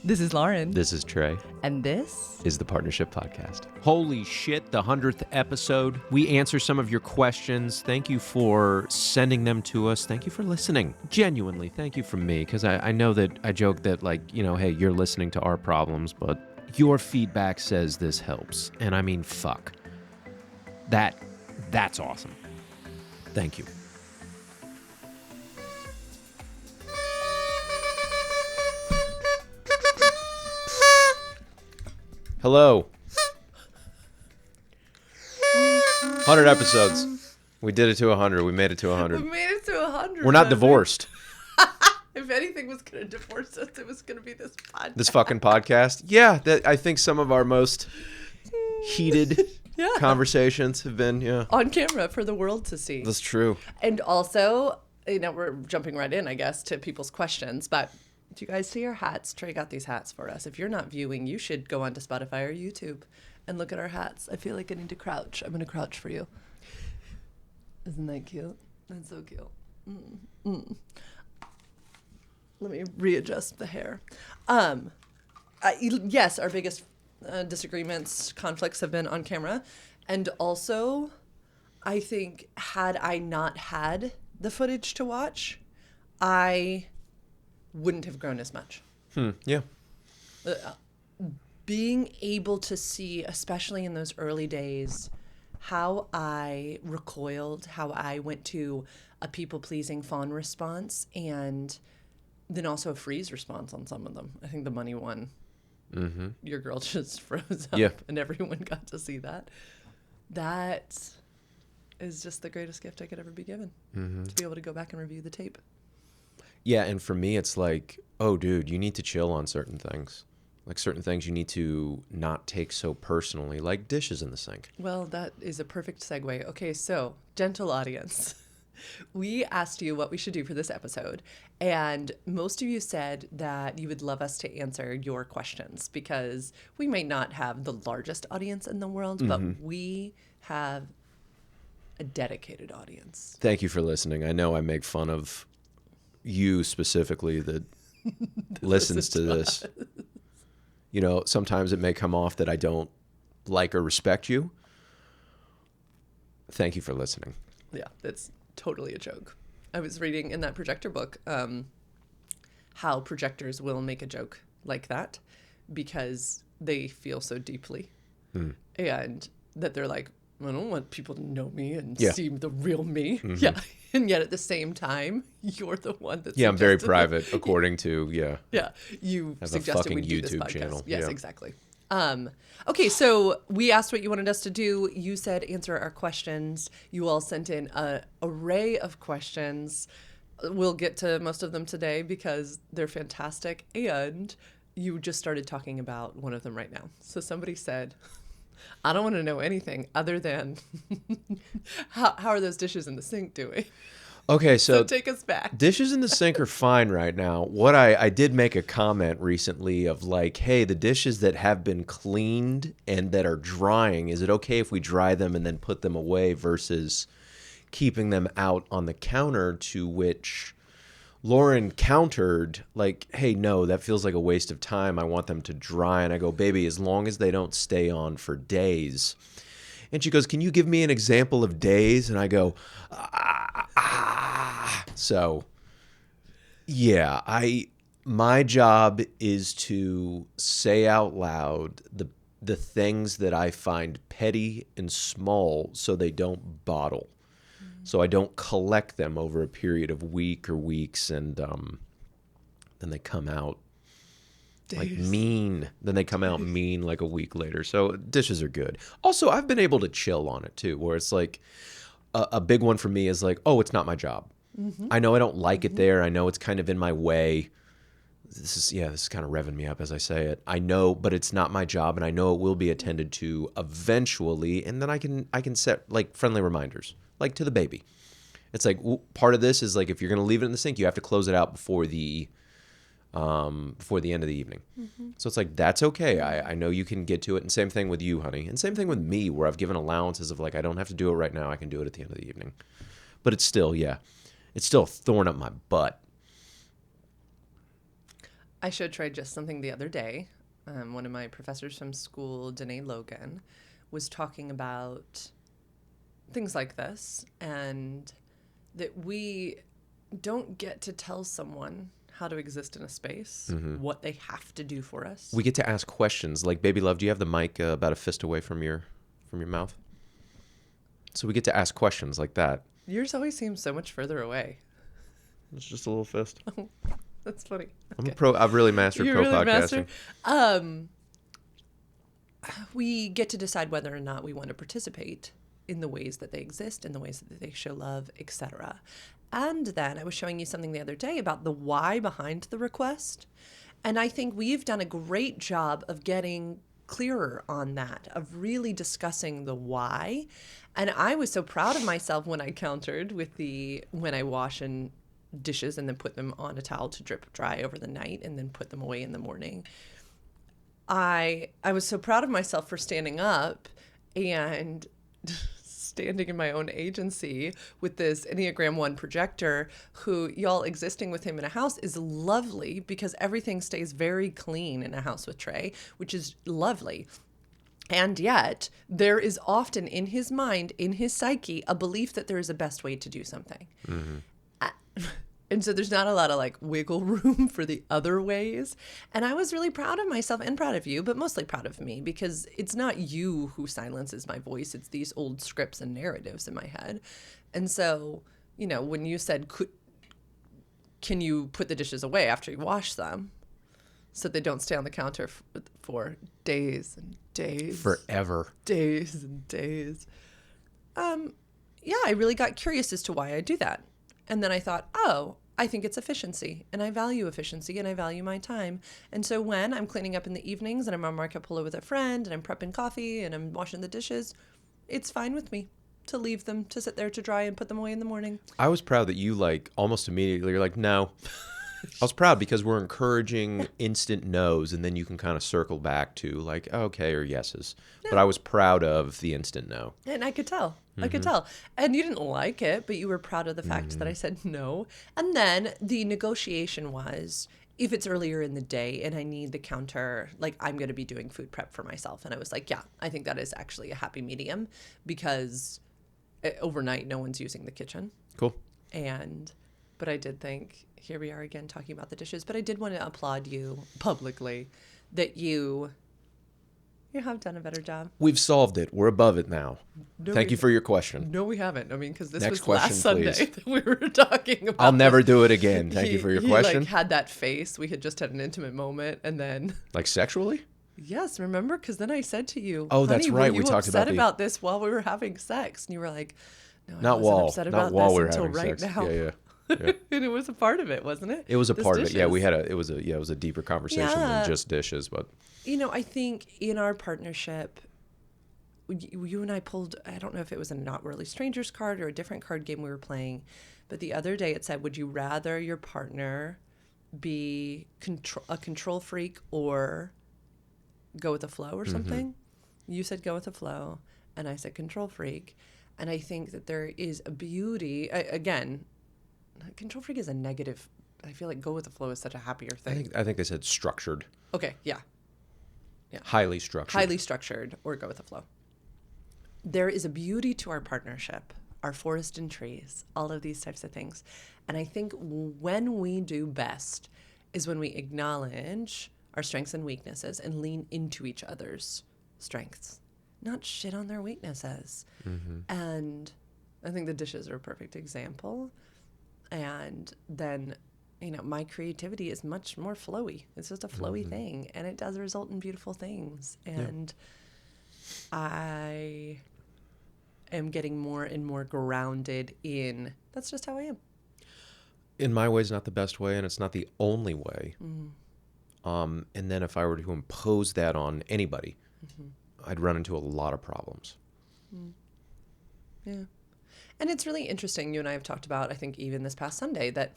This is Lauren. This is Trey. And this is the Partnership Podcast. Holy shit, the 100th episode. We answer some of your questions. Thank you for sending them to us. Thank you for listening. Genuinely, thank you from me, because I know that I joke that, like, you know, hey, you're listening to our problems, but your feedback says this helps. And I mean, fuck. That's awesome. Thank you. Hello. 100 episodes. We did it to 100. We made it to 100. We made it to 100. We're not divorced. If anything was going to divorce us, it was going to be this podcast. This fucking podcast. Yeah, I think some of our most heated conversations have been, on camera for the world to see. That's true. And also, you know, we're jumping right in, I guess, to people's questions, but do you guys see our hats? Trey got these hats for us. If you're not viewing, you should go onto Spotify or YouTube and look at our hats. I feel like I need to crouch. I'm going to crouch for you. Isn't that cute? That's so cute. Let me readjust the hair. Yes, our biggest disagreements, conflicts have been on camera. And also, I think had I not had the footage to watch, I wouldn't have grown as much. Yeah. Being able to see, especially in those early days, how I recoiled, how I went to a people-pleasing fawn response, and then also a freeze response on some of them. I think the money one, your girl just froze up, and everyone got to see that. That is just the greatest gift I could ever be given, to be able to go back and review the tape. Yeah, and for me, it's like, oh, dude, you need to chill on certain things. Like certain things you need to not take so personally, like dishes in the sink. Well, that is a perfect segue. Okay, so, gentle audience, we asked you what we should do for this episode, and most of you said that you would love us to answer your questions because we may not have the largest audience in the world, but we have a dedicated audience. Thank you for listening. I know I make fun of you specifically that listens to this. You know, sometimes it may come off that I don't like or respect you. Thank you for listening. Yeah, that's totally a joke. I was reading in that projector book how projectors will make a joke like that because they feel so deeply. And that they're like, I don't want people to know me and see the real me. Yeah. And yet at the same time, you're the one that's I'm very private, according to, you have suggested a we fucking do this YouTube podcast. channel. Yes, exactly. Okay, so we asked what you wanted us to do. You said answer our questions. You all sent in an array of questions. We'll get to most of them today because they're fantastic. And you just started talking about one of them right now. So somebody said, I don't want to know anything other than how are those dishes in the sink doing? Okay, so take us back. Dishes in the sink are fine right now. What I did make a comment recently of like, hey, the dishes that have been cleaned and that are drying, is it okay if we dry them and then put them away versus keeping them out on the counter? To which Lauren countered like, hey, no, that feels like a waste of time. I want them to dry. And I go, baby, as long as they don't stay on for days. And she goes, can you give me an example of days? And I go, So, yeah, my job is to say out loud the things that I find petty and small so they don't bottle. So I don't collect them over a period of week or weeks, and then they come out like mean. Then they come out mean like a week later. So dishes are good. Also, I've been able to chill on it too, where it's like a big one for me is like, oh, it's not my job. I know I don't like it there. I know it's kind of in my way. This is kind of revving me up as I say it. I know, but it's not my job, and I know it will be attended to eventually. And then I can set like friendly reminders, like to the baby. It's like part of this is like if you're going to leave it in the sink, you have to close it out before the end of the evening. So it's like, that's okay. I know you can get to it. And same thing with you, honey. And same thing with me, where I've given allowances of like, I don't have to do it right now. I can do it at the end of the evening. But it's still, it's still a thorn up my butt. I showed Trey just something the other day. One of my professors from school, Danae Logan, was talking about things like this, and that we don't get to tell someone how to exist in a space, what they have to do for us. We get to ask questions like, baby love, do you have the mic about a fist away from your mouth? So we get to ask questions like that. Yours always seems so much further away. It's just a little fist. That's funny. I'm a pro. I've really mastered You pro really podcasting. We get to decide whether or not we want to participate in the ways that they exist, in the ways that they show love, etc. And then I was showing you something the other day about the why behind the request. And I think we've done a great job of getting clearer on that, of really discussing the why. And I was so proud of myself when I countered with when I wash and dishes and then put them on a towel to drip dry over the night and then put them away in the morning. I was so proud of myself for standing up and standing in my own agency with this Enneagram 1 projector who, y'all, existing with him in a house is lovely because everything stays very clean in a house with Trey, which is lovely. And yet there is often in his mind, in his psyche, a belief that there is a best way to do something. And so there's not a lot of like wiggle room for the other ways. And I was really proud of myself and proud of you, but mostly proud of me because it's not you who silences my voice. It's these old scripts and narratives in my head. And so, you know, when you said, can you put the dishes away after you wash them so they don't stay on the counter for days and days? Forever. Days and days. Yeah, I really got curious as to why I do that. And then I thought, oh, I think it's efficiency, and I value efficiency, and I value my time. And so when I'm cleaning up in the evenings and I'm on Marco Polo with a friend and I'm prepping coffee and I'm washing the dishes, it's fine with me to leave them to sit there to dry and put them away in the morning. I was proud that you like almost immediately you're like, no. I was proud because we're encouraging instant no's and then you can kind of circle back to like, okay, or yeses. Yeah. But I was proud of the instant no. And I could tell. I could tell. And you didn't like it, but you were proud of the fact that I said no. And then the negotiation was, if it's earlier in the day and I need the counter, like I'm going to be doing food prep for myself. And I was like, yeah, I think that is actually a happy medium because overnight no one's using the kitchen. Cool. But I did think, here we are again talking about the dishes, but I did want to applaud you publicly that you have done a better job. We've solved it. We're above it now. No, Thank you for your question. No, we haven't. I mean, because this Next was question, last Sunday please. that we were talking about. I'll never do it again. Thank you for your question. He like had that face. We had just had an intimate moment, and then like sexually? Yes, remember? Because then I said to you, "Oh, that's right. Were you we talked upset about this while we were having sex?" And you were like, "No, not I wasn't while, upset not about while this we were until having right sex. now." Yeah. And it was a part of it, wasn't it? It was a This part of it. Yeah, dishes. it was a deeper conversation than just dishes, but you know, I think in our partnership, you and I pulled, I don't know if it was a Not Really Strangers card or a different card game we were playing, but the other day it said, would you rather your partner be a control freak or go with the flow or something? You said go with the flow, and I said control freak. And I think that there is a beauty, again, control freak is a negative. I feel like go with the flow is such a happier thing. I think they said structured. Okay, yeah. Highly structured. Highly structured or go with the flow. There is a beauty to our partnership, our forest and trees, all of these types of things. And I think when we do best is when we acknowledge our strengths and weaknesses and lean into each other's strengths, not shit on their weaknesses. And I think the dishes are a perfect example. And then, you know, my creativity is much more flowy. It's just a flowy thing, and it does result in beautiful things. And I am getting more and more grounded in that's just how I am. In my way is not the best way, and it's not the only way. And then if I were to impose that on anybody, I'd run into a lot of problems. Yeah. And it's really interesting. You and I have talked about, I think, even this past Sunday, that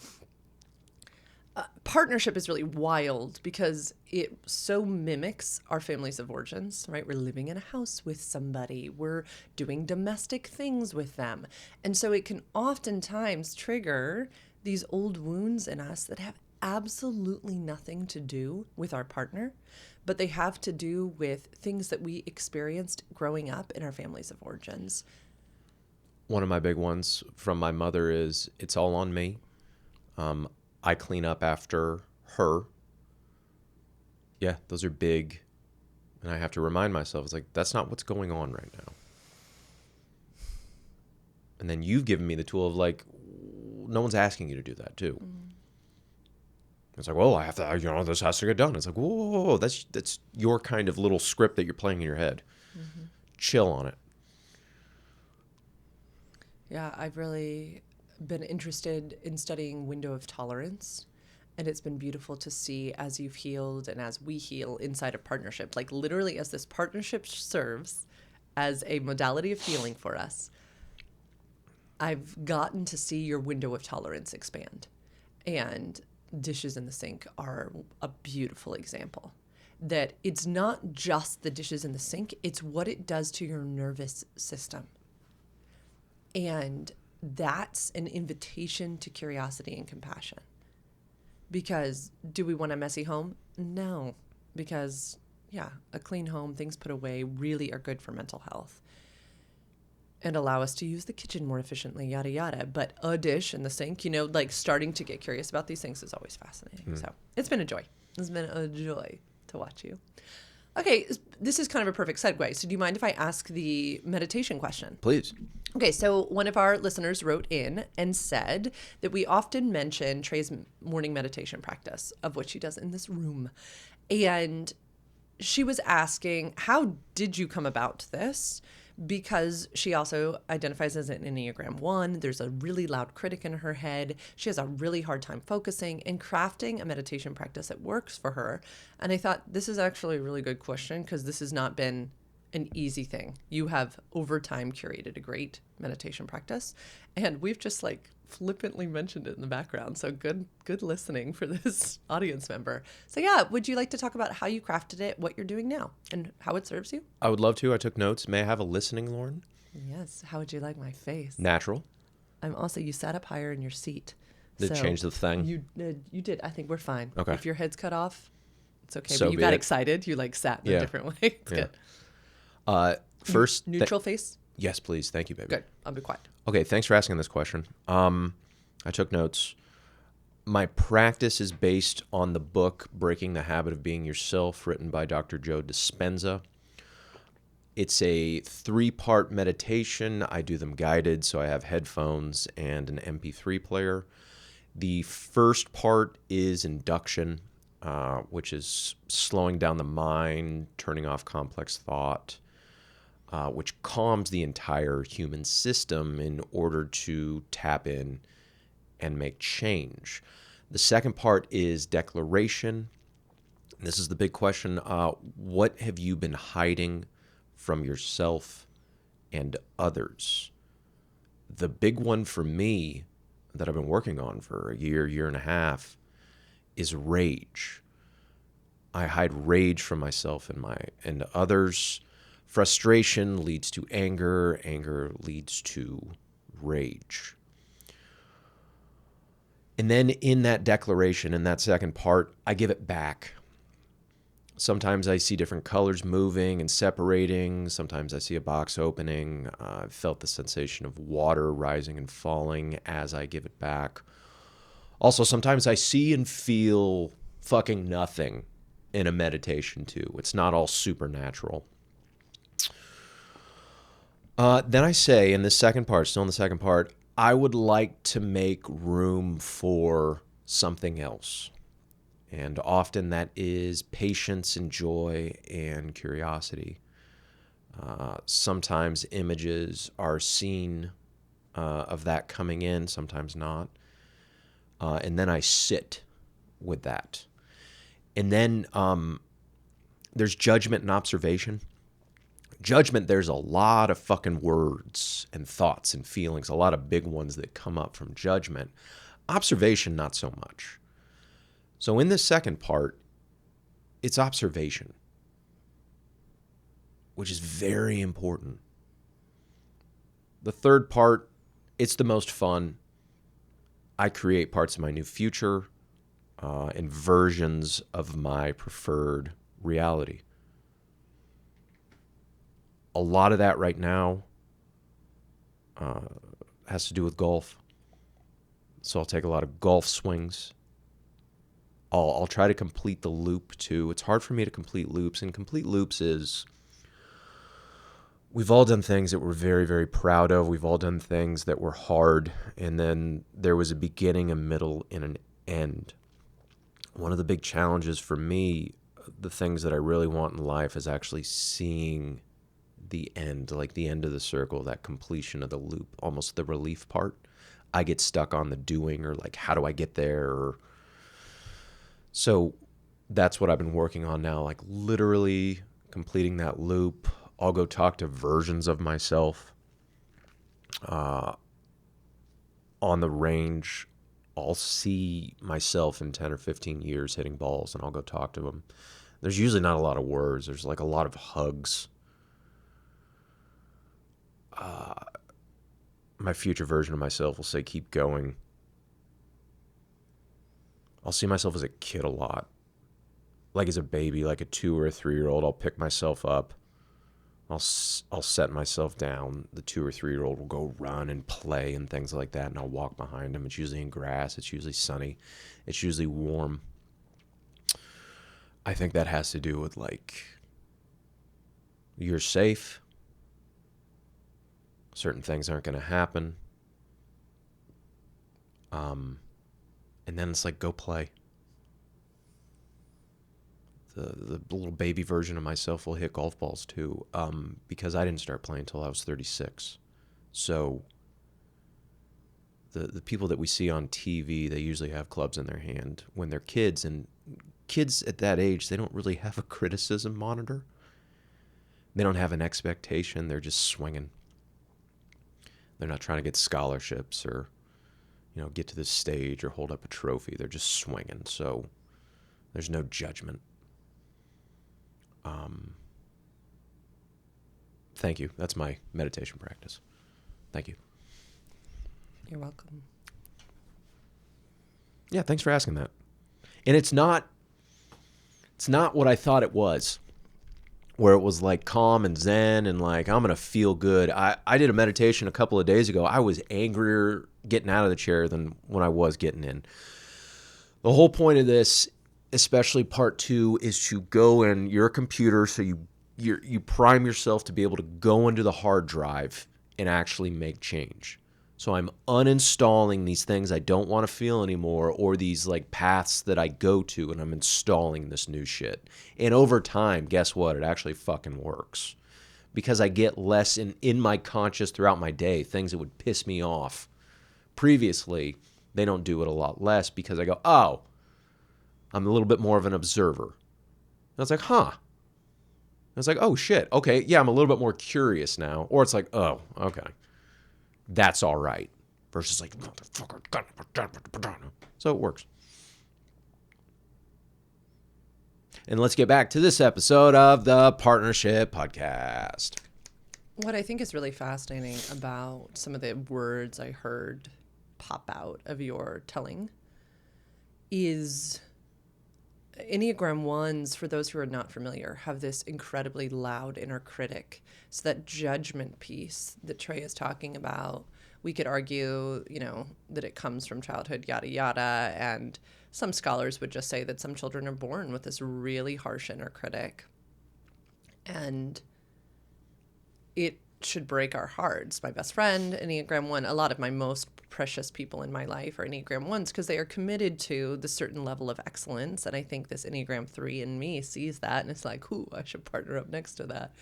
partnership is really wild because it so mimics our families of origins, right? We're living in a house with somebody. We're doing domestic things with them. And so it can oftentimes trigger these old wounds in us that have absolutely nothing to do with our partner, but they have to do with things that we experienced growing up in our families of origins. One of my big ones from my mother is, it's all on me. I clean up after her. Yeah, those are big. And I have to remind myself, it's like, that's not what's going on right now. And then you've given me the tool of like, no one's asking you to do that too. It's like, well, I have to, this has to get done. It's like, whoa, that's your kind of little script that you're playing in your head. Chill on it. Yeah, I've really been interested in studying window of tolerance. And it's been beautiful to see as you've healed and as we heal inside a partnership, like literally as this partnership serves as a modality of healing for us. I've gotten to see your window of tolerance expand. And dishes in the sink are a beautiful example. That it's not just the dishes in the sink, it's what it does to your nervous system. And that's an invitation to curiosity and compassion. Because do we want a messy home? No. Because, yeah, a clean home, things put away really are good for mental health and allow us to use the kitchen more efficiently, yada, yada. But a dish in the sink, like starting to get curious about these things is always fascinating. So it's been a joy. It's been a joy to watch you. Okay, this is kind of a perfect segue. So do you mind if I ask the meditation question? Please. Okay, so one of our listeners wrote in and said that we often mention Trey's morning meditation practice, of which she does in this room. And she was asking, how did you come about this? Because she also identifies as an Enneagram 1. There's a really loud critic in her head. She has a really hard time focusing and crafting a meditation practice that works for her. And I thought this is actually a really good question because this has not been an easy thing. You have over time curated a great meditation practice, and we've just like flippantly mentioned it in the background. So good listening for this audience member. So yeah, would you like to talk about how you crafted it, what you're doing now, and how it serves you? I would love to. I took notes. May I have a listening, Lauren? Yes. How would you like my face? Natural. You sat up higher in your seat. Did it change the thing? You did. I think we're fine. Okay. If your head's cut off, it's okay. So But you be got it. excited. You like sat in a different way. It's good. First, Neutral face? yes, please. Thank you, baby. Good. I'll be quiet. Okay, thanks for asking this question. I took notes. My practice is based on the book Breaking the Habit of Being Yourself, written by Dr. Joe Dispenza. It's a 3-part meditation. I do them guided, so I have headphones and an MP3 player. The first part is induction, which is slowing down the mind, turning off complex thought, which calms the entire human system in order to tap in and make change. The second part is declaration. This is the big question. What have you been hiding from yourself and others? The big one for me that I've been working on for a year and a half is rage. I hide rage from myself and others. Frustration leads to anger. Anger leads to rage. And then in that declaration, in that second part, I give it back. Sometimes I see different colors moving and separating. Sometimes I see a box opening. I've felt the sensation of water rising and falling as I give it back. Also, sometimes I see and feel fucking nothing in a meditation too. It's not all supernatural. Then I say in the second part, still in the second part, I would like to make room for something else. And often that is patience and joy and curiosity. Sometimes images are seen of that coming in, sometimes not. And then I sit with that. And then there's judgment and observation. Judgment, there's a lot of fucking words and thoughts and feelings, a lot of big ones that come up from judgment. Observation, not so much. So in this second part, it's observation, which is very important. The third part, it's the most fun. I create parts of my new future. and versions of my preferred reality. A lot of that right now has to do with golf. So I'll take a lot of golf swings. I'll try to complete the loop too. It's hard for me to complete loops, and complete loops is, we've all done things that we're very, very proud of. We've all done things that were hard, and then there was a beginning, a middle, and an end. One of the big challenges for me, the things that I really want in life, is actually seeing the end, like the end of the circle, that completion of the loop, almost the relief part. I get stuck on the doing, or like, how do I get there? So that's what I've been working on now, like literally completing that loop. I'll go talk to versions of myself on the range. I'll see myself in 10 or 15 years hitting balls, and I'll go talk to them. There's usually not a lot of words. There's like a lot of hugs. My future version of myself will say, keep going. I'll see myself as a kid a lot. Like as a baby, like a 2 or a 3-year-old, I'll pick myself up. I'll set myself down. The 2 or 3-year-old will go run and play and things like that, and I'll walk behind him. It's usually in grass. It's usually sunny. It's usually warm. I think that has to do with like, you're safe. Certain things aren't going to happen. And then it's like, go play. The little baby version of myself will hit golf balls too, because I didn't start playing until I was 36. So the people that we see on TV, they usually have clubs in their hand when they're kids, and kids at that age, they don't really have a criticism monitor. They don't have an expectation. They're just swinging. They're not trying to get scholarships or, get to this stage or hold up a trophy. They're just swinging. So there's no judgment. Thank you. That's my meditation practice. Thank you. You're welcome. Yeah, thanks for asking that. And it's not what I thought it was, where it was like calm and zen and like, I'm going to feel good. I did a meditation a couple of days ago. I was angrier getting out of the chair than when I was getting in. The whole point of this, especially part 2, is to go in your computer, so you prime yourself to be able to go into the hard drive and actually make change. So I'm uninstalling these things I don't want to feel anymore, or these like paths that I go to, and I'm installing this new shit. And over time, guess what? It actually fucking works. Because I get less in my conscious throughout my day, things that would piss me off. Previously, they don't do it a lot less, because I go, oh, I'm a little bit more of an observer. And I was like, huh. I was like, oh shit, okay, yeah, I'm a little bit more curious now. Or it's like, oh, okay, that's all right. Versus like, motherfucker. So it works. And let's get back to this episode of the Partnership Podcast. What I think is really fascinating about some of the words I heard pop out of your telling is Enneagram 1s, for those who are not familiar, have this incredibly loud inner critic. So that judgment piece that Trey is talking about, we could argue, that it comes from childhood, yada, yada. And some scholars would just say that some children are born with this really harsh inner critic. And it should break our hearts. My best friend, Enneagram 1, a lot of my most precious people in my life are Enneagram 1s because they are committed to the certain level of excellence. And I think this Enneagram 3 in me sees that and it's like, ooh, I should partner up next to that.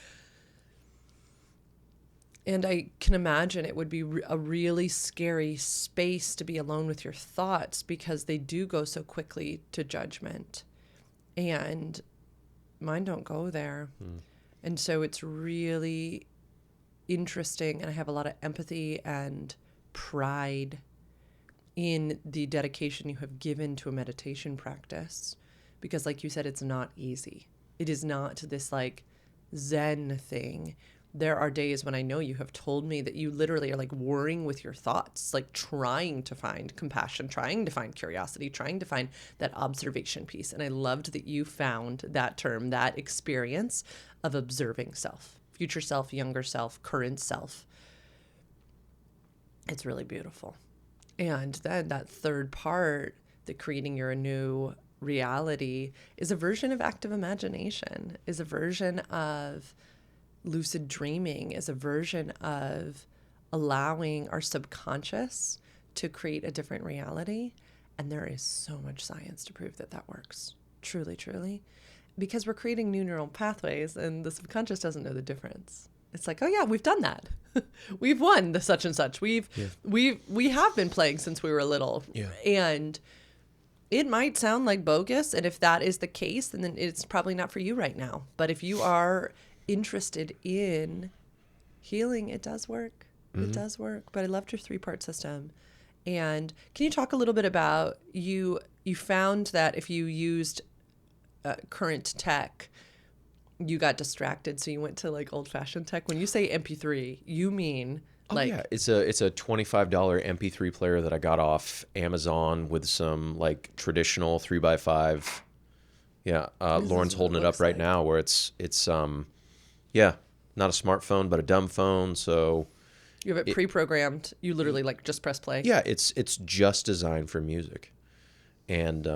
And I can imagine it would be a really scary space to be alone with your thoughts, because they do go so quickly to judgment. And mine don't go there. And so it's really interesting, and I have a lot of empathy and pride in the dedication you have given to a meditation practice, because like you said, it's not easy. It is not this like Zen thing. there are days when I know you have told me that you literally are like warring with your thoughts, like trying to find compassion, trying to find curiosity, trying to find that observation piece. And I loved that you found that term, that experience of observing self, future self, younger self, current self. It's really beautiful. And then that third part, the creating your new reality, is a version of active imagination, is a version of lucid dreaming, is a version of allowing our subconscious to create a different reality. And there is so much science to prove that that works. Truly, truly. Because we're creating new neural pathways and the subconscious doesn't know the difference. It's like, oh yeah, we've done that. We've won the such and such. We have been playing since we were little. Yeah. And it might sound like bogus. And if that is the case, then it's probably not for you right now. But if you are interested in healing, it does work. It does work. But I loved your 3-part system. And can you talk a little bit about you found that if you used current tech, you got distracted, so you went to like old-fashioned tech. When you say MP3, you mean like yeah, it's a $25 MP3 player that I got off Amazon with some like traditional 3x5. Yeah, Lauren's holding it up right now, where it's yeah, not a smartphone but a dumb phone. So you have it pre-programmed. You literally like just press play. yeah, it's just designed for music, and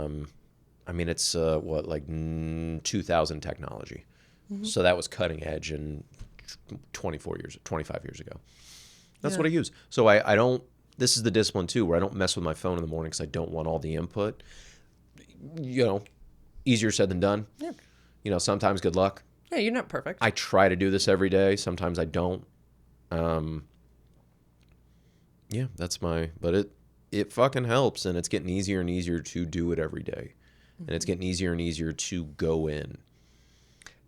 I mean it's what, like 2000 technology. So that was cutting edge in 25 years ago. That's what I use. So I don't, this is the discipline too, where I don't mess with my phone in the morning because I don't want all the input. You know, easier said than done. Yeah. You know, sometimes good luck. Yeah, you're not perfect. I try to do this every day. Sometimes I don't. Yeah, that's but it fucking helps, and it's getting easier and easier to do it every day. And it's getting easier and easier to go in.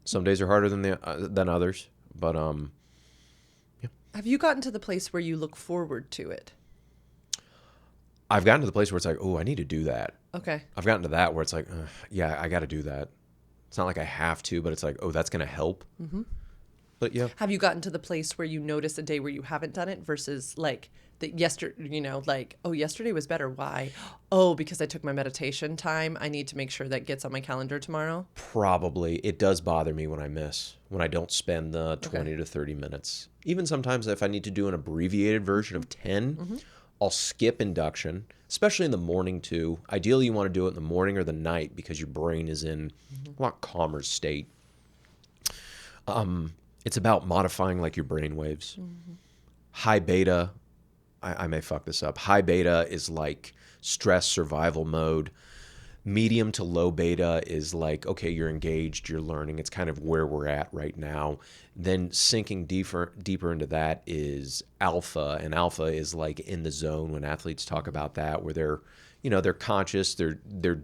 Some days are harder than others, but yeah. Have you gotten to the place where you look forward to it? I've gotten to the place where it's like, oh, I need to do that. Okay. I've gotten to that where it's like, yeah, I got to do that. It's not like I have to, but it's like, oh, that's going to help. Mm-hmm. But yeah. Have you gotten to the place where you notice a day where you haven't done it versus like that like, oh, yesterday was better. Why? Oh, because I took my meditation time. I need to make sure that gets on my calendar tomorrow. Probably. It does bother me when I don't spend the 20 to 30 minutes. Even sometimes if I need to do an abbreviated version of 10, I'll skip induction, especially in the morning too. Ideally, you want to do it in the morning or the night because your brain is in a lot calmer state. It's about modifying like your brain waves. High beta, I may fuck this up. High beta is like stress survival mode. Medium to low beta is like, okay, you're engaged, you're learning. It's kind of where we're at right now. Then sinking deeper into that is alpha, and alpha is like in the zone when athletes talk about that, where they're conscious, they're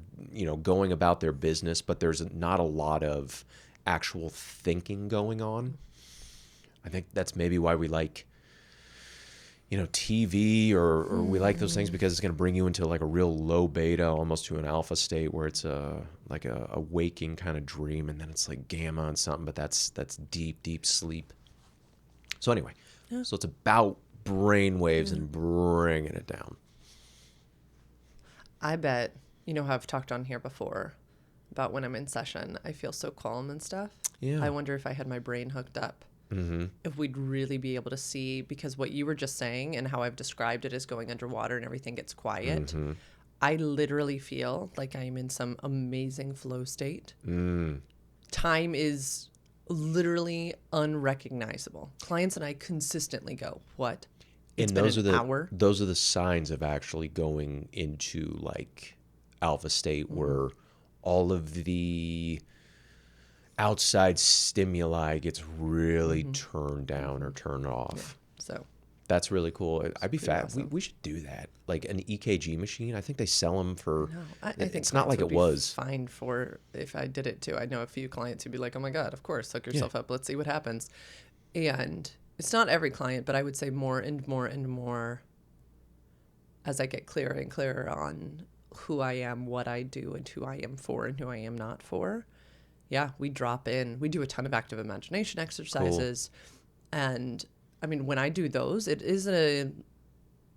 going about their business, but there's not a lot of actual thinking going on. I think that's maybe why we like TV or we like those things, because it's going to bring you into like a real low beta, almost to an alpha state where it's like a waking kind of dream, and then it's like gamma and something, but that's deep sleep. So anyway, so it's about brain waves and bringing it down. I bet, how I've talked on here before about when I'm in session, I feel so calm and stuff. Yeah. I wonder if I had my brain hooked up. If we'd really be able to see, because what you were just saying and how I've described it as going underwater and everything gets quiet, I literally feel like I'm in some amazing flow state. Time is literally unrecognizable. Clients and I consistently go, what? It's been an hour? Those are the signs of actually going into like alpha state, where all of the outside stimuli gets really turned down or turned off. Yeah. So that's really cool. I'd be fat. awesome. We should do that. Like an EKG machine. I think they sell them for. No, I think it's not like it was. Fine for if I did it too. I know a few clients who'd be like, "Oh my god, of course, hook yourself up. Let's see what happens." And it's not every client, but I would say more and more and more as I get clearer and clearer on who I am, what I do, and who I am for and who I am not for. Yeah, we drop in. We do a ton of active imagination exercises. And I mean, when I do those, it is a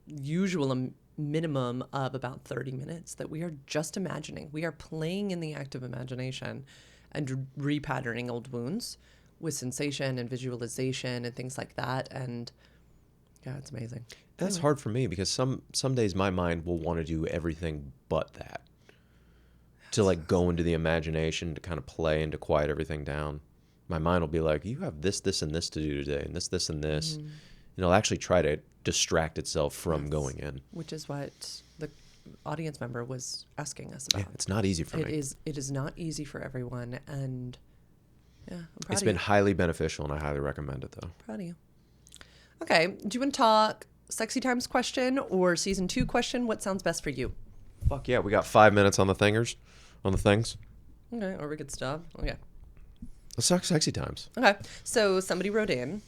usual minimum of about 30 minutes that we are just imagining. We are playing in the act of imagination and repatterning old wounds with sensation and visualization and things like that. And yeah, it's amazing. That's hard for me because some days my mind will want to do everything but that. To like go into the imagination, to kind of play and to quiet everything down. My mind will be like, you have this, and this to do today, and this, and this. And it'll actually try to distract itself from going in. Which is what the audience member was asking us about. Yeah, it's not easy for me. It is not easy for everyone. And yeah, I'm proud It's of been you. highly beneficial, and I highly recommend it, though. Proud of you. Okay. Do you want to talk Sexy Times question or season 2 question? What sounds best for you? Fuck yeah, we got 5 minutes on the things. Okay. Or we could stop. Okay. Let's talk sexy times. Okay. So somebody wrote in,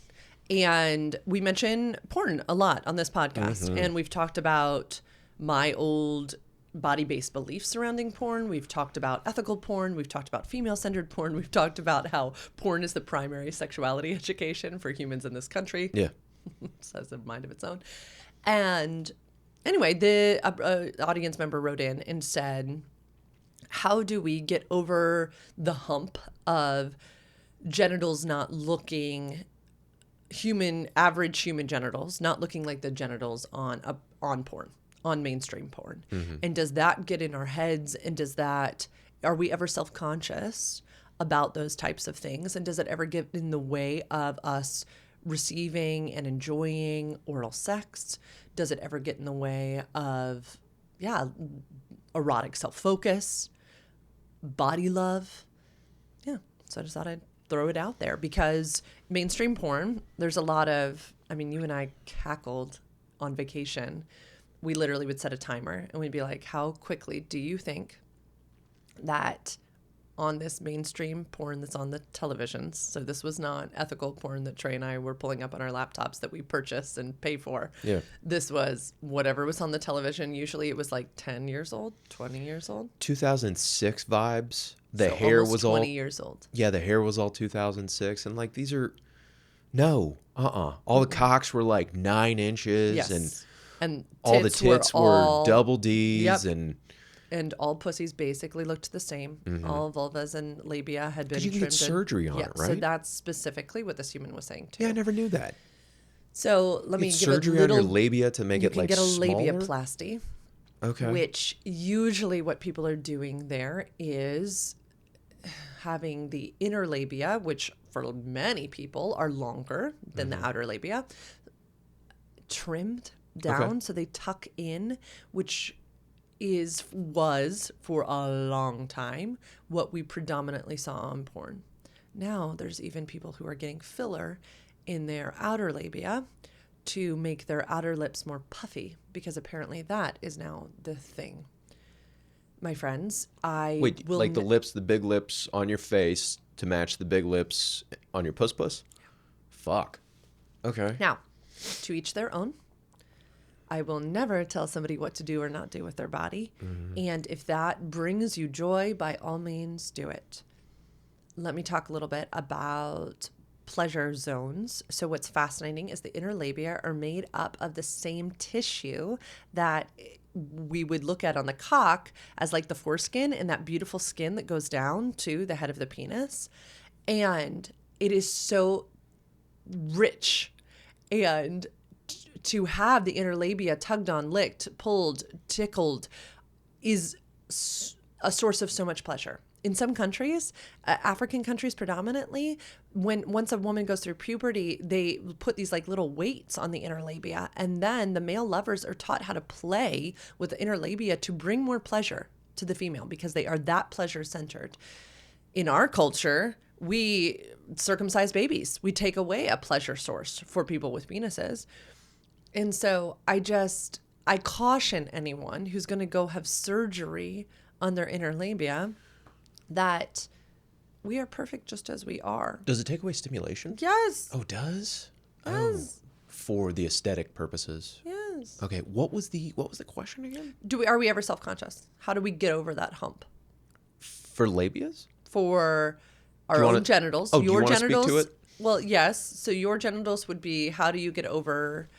and we mention porn a lot on this podcast. And we've talked about my old body-based beliefs surrounding porn. We've talked about ethical porn. We've talked about female-centered porn. We've talked about how porn is the primary sexuality education for humans in this country. Yeah. It has a mind of its own. And anyway, the audience member wrote in and said, how do we get over the hump of genitals not looking average human genitals, not looking like the genitals on porn, on mainstream porn? And does that get in our heads? And are we ever self-conscious about those types of things? And does it ever get in the way of us receiving and enjoying oral sex? Does it ever get in the way of, erotic self-focus, body love? Yeah. So I just thought I'd throw it out there because mainstream porn, there's a lot of, I mean, you and I cackled on vacation. We literally would set a timer and we'd be like, how quickly do you think that on this mainstream porn that's on the televisions, so this was not ethical porn that Trey and I were pulling up on our laptops that we purchased and pay for. Yeah. This was whatever was on the television. Usually it was like 10 years old, 20 years old. 2006 vibes. The So hair almost was 20 all years old. Yeah, the hair was all 2006, and like these are all the cocks were like 9 inches, Yes. And all the tits were double D's, Yep. And all pussies basically looked the same. All vulvas and labia had been because you can trimmed. get surgery on Yeah, it, right? so that's specifically what this human was saying too. Yeah, I never knew that. So let me Get give a surgery little. on your labia to make You it can like get a smaller? labiaplasty, Okay. which usually what people are doing there is having the inner labia, which for many people are longer than the outer labia, trimmed down so they tuck in, which was for a long time what we predominantly saw on porn. Now there's even people who are getting filler in their outer labia to make their outer lips more puffy, because apparently that is now the thing. My friends, Wait, like the lips, the big lips on your face to match the big lips on your puss? Fuck. Okay. Now, to each their own. I will never tell somebody what to do or not do with their body. And if that brings you joy, by all means, do it. Let me talk a little bit about pleasure zones. So what's fascinating is the inner labia are made up of the same tissue that we would look at on the cock as like the foreskin, and that beautiful skin that goes down to the head of the penis. And it is so rich. And to have the inner labia tugged on, licked, pulled, tickled is a source of so much pleasure. In some countries, African countries predominantly, once a woman goes through puberty, they put these like little weights on the inner labia, and then the male lovers are taught how to play with the inner labia to bring more pleasure to the female because they are that pleasure centered. In our culture, we circumcise babies. We take away a pleasure source for people with penises. And so I caution anyone who's going to go have surgery on their inner labia that we are perfect just as we are. Does it take away stimulation? Yes. Oh, it does? Yes. Oh, for the aesthetic purposes. Yes. Okay, what was the question again? Are we ever self-conscious? How do we get over that hump? For labias? For our own genitals. Oh, do you your wanna speak genitals. to it? Well, yes. So your genitals would be, how do you get over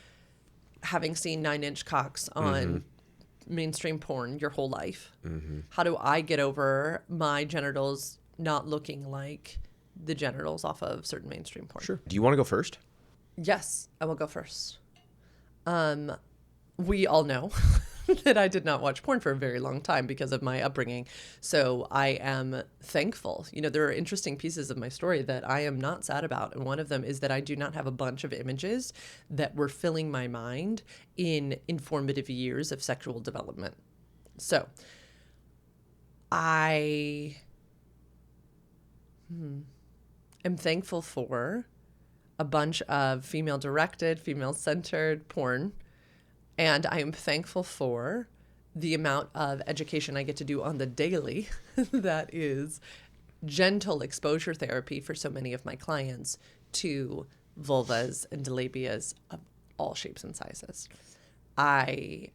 having seen 9-inch cocks on mainstream porn your whole life? How do I get over my genitals not looking like the genitals off of certain mainstream porn? Sure. Do you want to go first? Yes, I will go first. We all know that I did not watch porn for a very long time because of my upbringing. So I am thankful. You know, there are interesting pieces of my story that I am not sad about. And one of them is that I do not have a bunch of images that were filling my mind in informative years of sexual development. So I am thankful for a bunch of female directed, female centered porn. And I am thankful for the amount of education I get to do on the daily that is gentle exposure therapy for so many of my clients to vulvas and labias of all shapes and sizes. I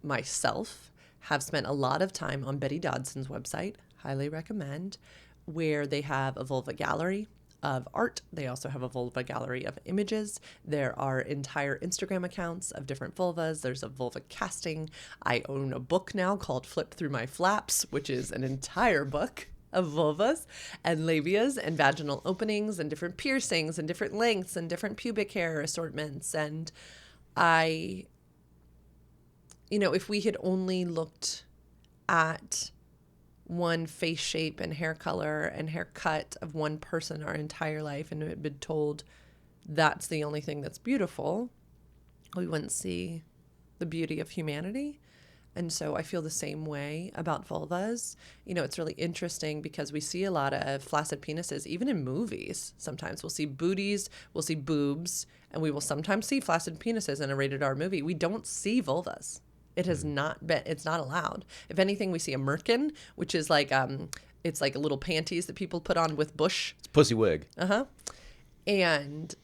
myself have spent a lot of time on Betty Dodson's website, highly recommend, where they have a vulva gallery of art. They also have a vulva gallery of images. There are entire Instagram accounts of different vulvas. There's a vulva casting. I own a book now called Flip Through My Flaps, which is an entire book of vulvas and labias and vaginal openings and different piercings and different lengths and different pubic hair assortments. And I, you know, if we had only looked at one face shape and hair color and haircut of one person our entire life and had been told that's the only thing that's beautiful, we wouldn't see the beauty of humanity. And so I feel the same way about vulvas. You know, it's really interesting because we see a lot of flaccid penises, even in movies. Sometimes we'll see booties, we'll see boobs, and we will sometimes see flaccid penises in a rated R movie. We don't see vulvas. It has not been, it's not allowed. If anything, we see a merkin, which is like, it's like a little panties that people put on with bush. It's pussy wig. And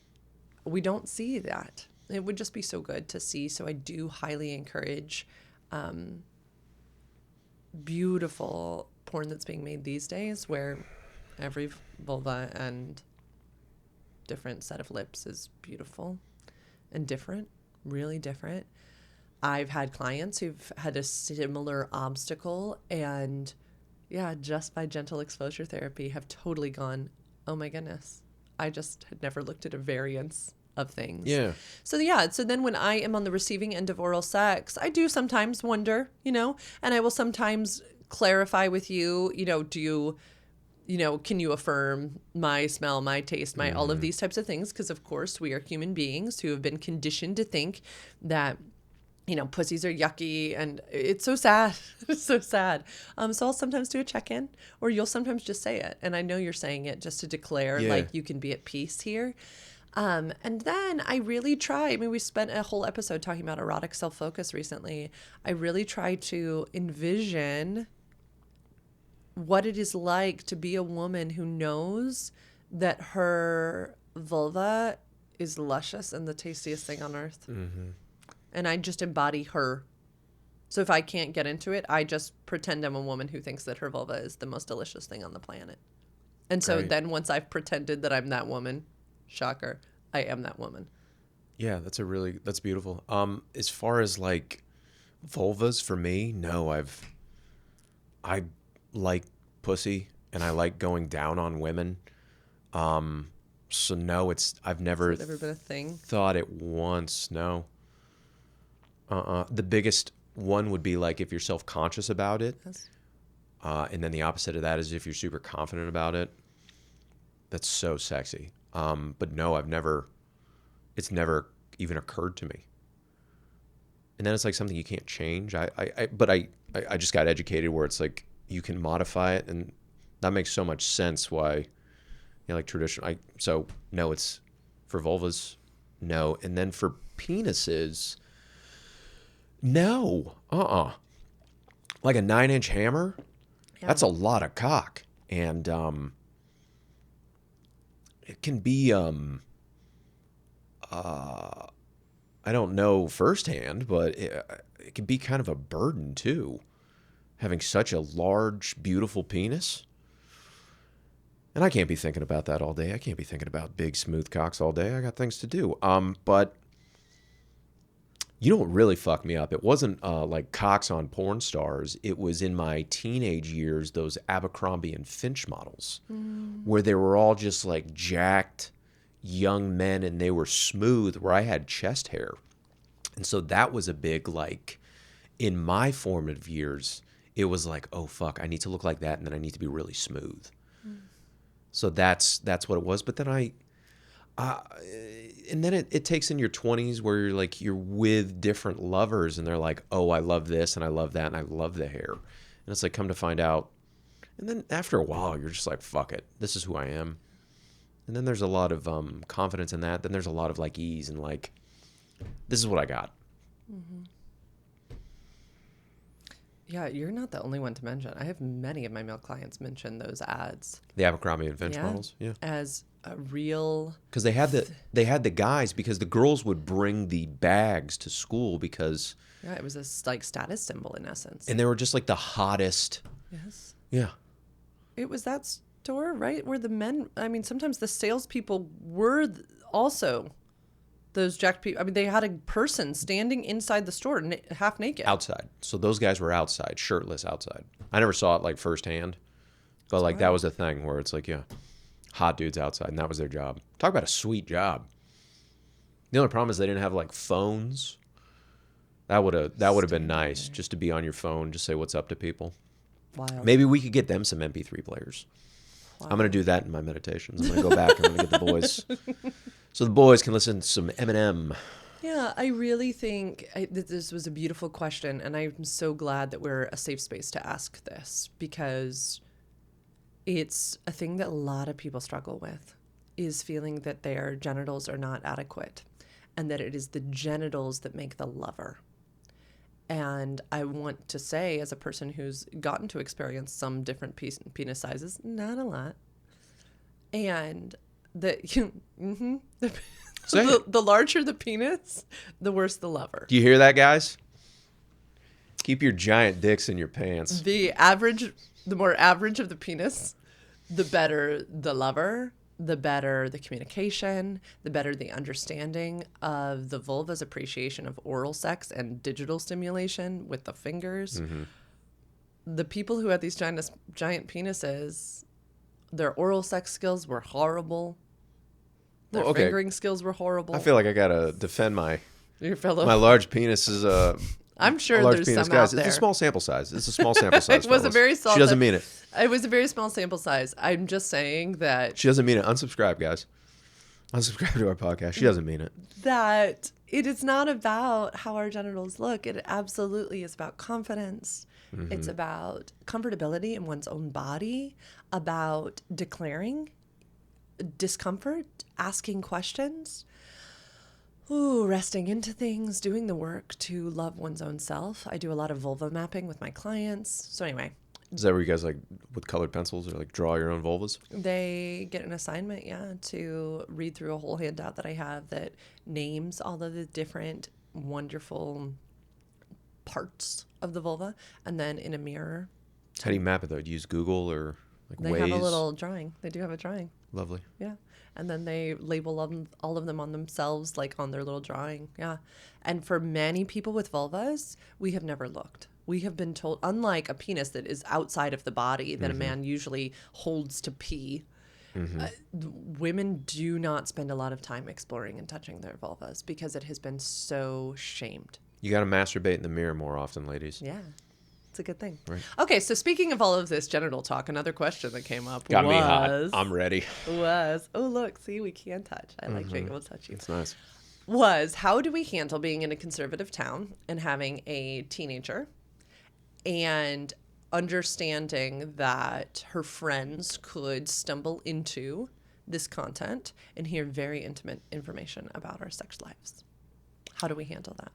we don't see that. It would just be so good to see. So I do highly encourage beautiful porn that's being made these days where every vulva and different set of lips is beautiful and different, really different. I've had clients who've had a similar obstacle and yeah, just by gentle exposure therapy have totally gone, oh my goodness, I just had never looked at a variance of things. Yeah. So yeah, so then when I am on the receiving end of oral sex, I do sometimes wonder, you know, and I will sometimes clarify with you, you know, can you affirm my smell, my taste, my all of these types of things? Because of course we are human beings who have been conditioned to think that, you know, pussies are yucky and it's so sad. It's so sad. So I'll sometimes do a check-in or you'll sometimes just say it. And I know you're saying it just to declare like you can be at peace here. And then I really try, I mean, we spent a whole episode talking about erotic self-focus recently. I really try to envision what it is like to be a woman who knows that her vulva is luscious and the tastiest thing on earth. And I just embody her. So if I can't get into it, I just pretend I'm a woman who thinks that her vulva is the most delicious thing on the planet. And so then once I've pretended that I'm that woman, shocker, I am that woman. Yeah, that's beautiful. As far as like vulvas for me, no, I like pussy and I like going down on women. So no, I've never Has it ever been a thing? thought it once. No. The biggest one would be like if you're self-conscious about it. Yes. And then the opposite of that is if you're super confident about it. That's so sexy. But no, it's never even occurred to me. And then it's like something you can't change. But I just got educated where it's like you can modify it, and that makes so much sense why, you know, like traditional. So no, it's for vulvas, no. And then for penises, no. Like a 9-inch hammer, that's a lot of cock. And it can be I don't know firsthand, but it can be kind of a burden too, having such a large, beautiful penis. And I can't be thinking about that all day. I can't be thinking about big, smooth cocks all day. I got things to do. But you know what really fucked me up? It wasn't like cocks on porn stars. It was in my teenage years, those Abercrombie and Finch models, where they were all just like jacked young men and they were smooth, where I had chest hair. And so that was a big, like, in my formative years, it was like, oh, fuck, I need to look like that, and then I need to be really smooth. So that's what it was. But then and then it takes in your 20s where you're with different lovers, and they're like, oh, I love this, and I love that, and I love the hair. And it's like, come to find out. And then after a while, you're just like, fuck it. This is who I am. And then there's a lot of confidence in that. Then there's a lot of like ease and like, this is what I got. Mm-hmm. Yeah, you're not the only one to mention. I have many of my male clients mention those ads. The Abercrombie and Finch models, yeah, as a real. Because they had the guys, because the girls would bring the bags to school because. Yeah, it was a like status symbol in essence. And they were just like the hottest. Yes. Yeah. It was that store, right, where the men. I mean, sometimes the salespeople were also those jacked people. I mean, they had a person standing inside the store, half naked. Outside. So those guys were outside, shirtless outside. I never saw it like firsthand, but like that was a thing where it's like, yeah, hot dudes outside, and that was their job. Talk about a sweet job. The only problem is they didn't have like phones. That would have been nice, just to be on your phone, just say what's up to people. Wild. Maybe we could get them some MP3 players. Wow. I'm going to do that in my meditations. I'm going to go back and I'm going to get the boys. So the boys can listen to some Eminem. Yeah, I really think that this was a beautiful question, and I'm so glad that we're a safe space to ask this, because it's a thing that a lot of people struggle with, is feeling that their genitals are not adequate, and that it is the genitals that make the lover. And I want to say, as a person who's gotten to experience some different penis sizes, not a lot, and that the larger the penis, the worse the lover. Do you hear that, guys? Keep your giant dicks in your pants. The more average of the penis, the better the lover, the better the communication, the better the understanding of the vulva's appreciation of oral sex and digital stimulation with the fingers. Mm-hmm. The people who had these giant penises, their oral sex skills were horrible. Their fingering skills were horrible. I feel like I gotta defend my large penis is I'm sure large there's penis some guys. out there. It's a small sample size. It's a small sample size. It was a very small. She doesn't mean it. It was a very small sample size. I'm just saying that she doesn't mean it. Unsubscribe, guys. Unsubscribe to our podcast. She doesn't mean it. That it is not about how our genitals look. It absolutely is about confidence. Mm-hmm. It's about comfortability in one's own body, about declaring discomfort, asking questions, resting into things, doing the work to love one's own self. I do a lot of vulva mapping with my clients. So anyway. Is that where you guys like with colored pencils or like draw your own vulvas? They get an assignment, to read through a whole handout that I have that names all of the different wonderful parts of the vulva, and then in a mirror. How do you map it though? Do you use Google or like Waze? They have a little drawing. They do have a drawing. Lovely. Yeah. And then they label all of them on themselves, like on their little drawing. Yeah. And for many people with vulvas, we have never looked. We have been told, unlike a penis that is outside of the body that a man usually holds to pee, women do not spend a lot of time exploring and touching their vulvas because it has been so shamed. You got to masturbate in the mirror more often, ladies. Yeah. It's a good thing. Right. Okay, so speaking of all of this genital talk, another question that came up Got me hot. I'm ready. Oh, look, see, we can touch. I like Jacob will touch you. It's nice. How do we handle being in a conservative town and having a teenager and understanding that her friends could stumble into this content and hear very intimate information about our sex lives? How do we handle that?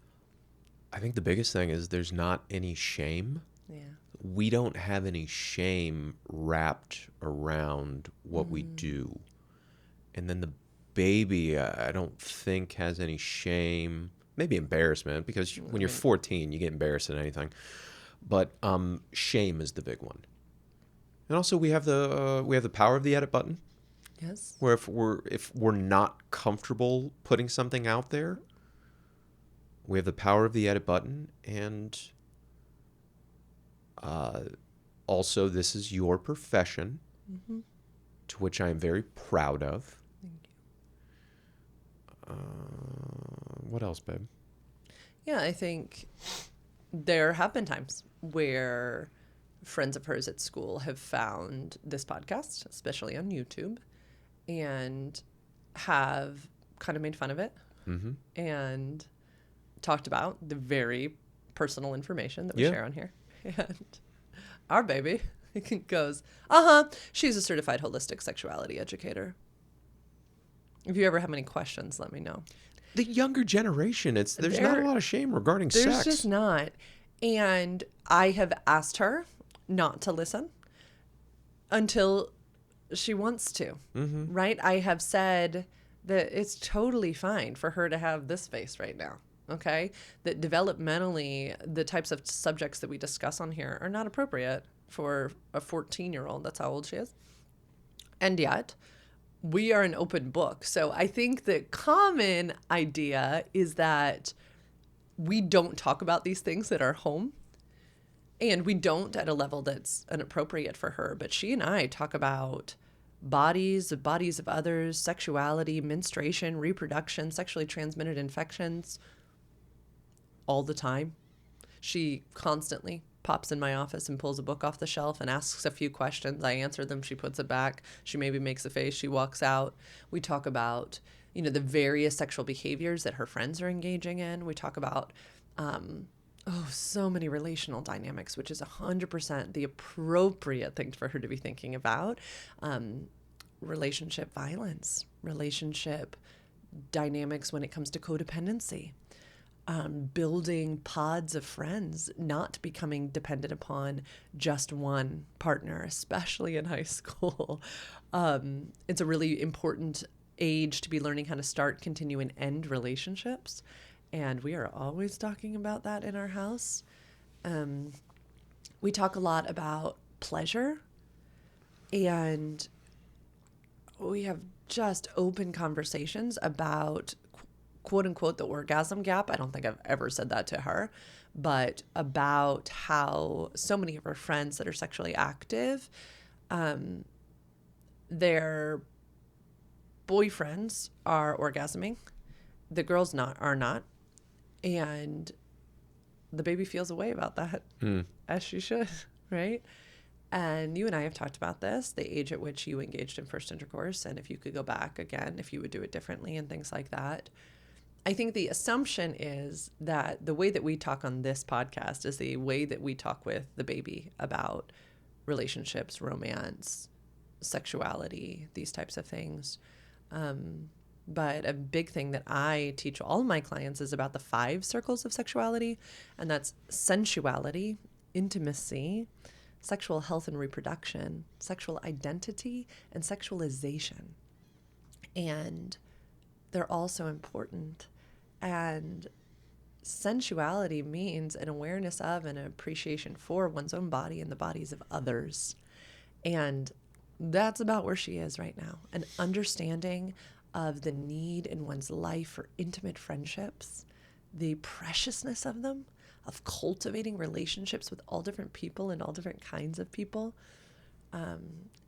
I think the biggest thing is there's not any shame. Yeah. We don't have any shame wrapped around what we do. And then the baby, I don't think has any shame, maybe embarrassment, because when you're 14, you get embarrassed at anything. But shame is the big one. And also we have the power of the edit button, Yes. where if we're not comfortable putting something out there, we have the power of the edit button. And also, this is your profession, to which I am very proud of. Thank you. What else, babe? Yeah, I think there have been times where friends of hers at school have found this podcast, especially on YouTube, and have kind of made fun of it and talked about the very personal information that we share on here. And our baby goes, she's a certified holistic sexuality educator. If you ever have any questions, let me know. The younger generation, there's not a lot of shame regarding sex. There's just not. And I have asked her not to listen until she wants to, right? I have said that it's totally fine for her to have this face right now, okay? That developmentally, the types of subjects that we discuss on here are not appropriate for a 14-year-old. That's how old she is. And yet, we are an open book. So I think the common idea is that we don't talk about these things at our home, and we don't at a level that's inappropriate for her. But she and I talk about bodies of others, sexuality, menstruation, reproduction, sexually transmitted infections all the time. She constantly pops in my office and pulls a book off the shelf and asks a few questions. I answer them. She puts it back. She maybe makes a face. She walks out. We talk about, the various sexual behaviors that her friends are engaging in. We talk about, so many relational dynamics, which is 100% the appropriate thing for her to be thinking about. Relationship violence, relationship dynamics when it comes to codependency. Building pods of friends, not becoming dependent upon just one partner, especially in high school. It's a really important age to be learning how to start, continue, and end relationships. And we are always talking about that in our house. We talk a lot about pleasure, and we have just open conversations about quote unquote the orgasm gap. I don't think I've ever said that to her, but about how so many of her friends that are sexually active, their boyfriends are orgasming, the girls are not, and the baby feels a way about that, as she should, right? And you and I have talked about this, the age at which you engaged in first intercourse, and if you could go back again, if you would do it differently and things like that. I think the assumption is that the way that we talk on this podcast is the way that we talk with the baby about relationships, romance, sexuality, these types of things. But a big thing that I teach all of my clients is about the 5 circles of sexuality, and that's sensuality, intimacy, sexual health and reproduction, sexual identity, and sexualization. And they're all so important. And sensuality means an awareness of and an appreciation for one's own body and the bodies of others. And that's about where she is right now. An understanding of the need in one's life for intimate friendships, the preciousness of them, of cultivating relationships with all different people and all different kinds of people,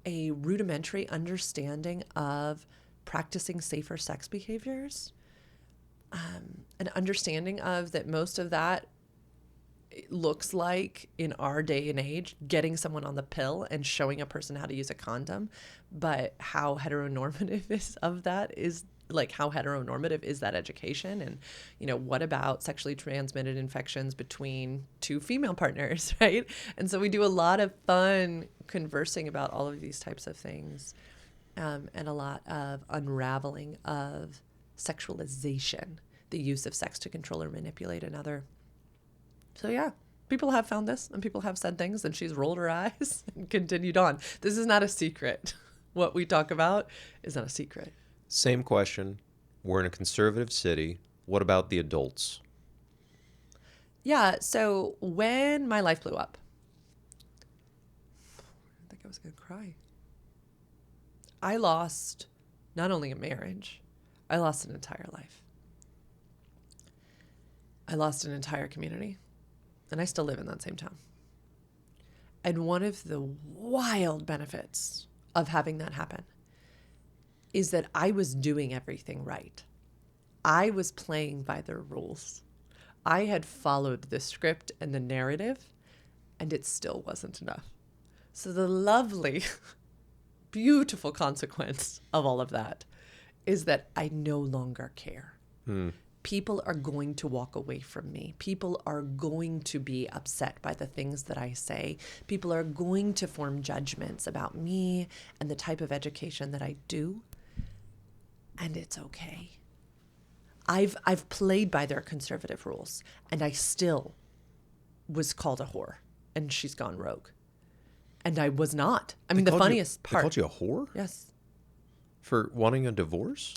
a rudimentary understanding of practicing safer sex behaviors, an understanding of that most of that looks like, in our day and age, getting someone on the pill and showing a person how to use a condom, but how heteronormative is that education? And, what about sexually transmitted infections between 2 female partners, right? And so we do a lot of fun conversing about all of these types of things, and a lot of unraveling of sexualization, the use of sex to control or manipulate another. So yeah, people have found this, and people have said things, and she's rolled her eyes and continued on. This is not a secret. What we talk about is not a secret. Same question. We're in a conservative city. What about the adults? Yeah, so when my life blew up, I think I was going to cry. I lost not only a marriage, I lost an entire life. I lost an entire community, and I still live in that same town. And one of the wild benefits of having that happen is that I was doing everything right. I was playing by their rules. I had followed the script and the narrative, and it still wasn't enough. So the lovely, beautiful consequence of all of that is that I no longer care. People are going to walk away from me. People are going to be upset by the things that I say. People are going to form judgments about me and the type of education that I do. And it's okay. I've played by their conservative rules, and I still was called a whore, and she's gone rogue. And I was not. I mean, the funniest part. They called you a whore? Yes. For wanting a divorce?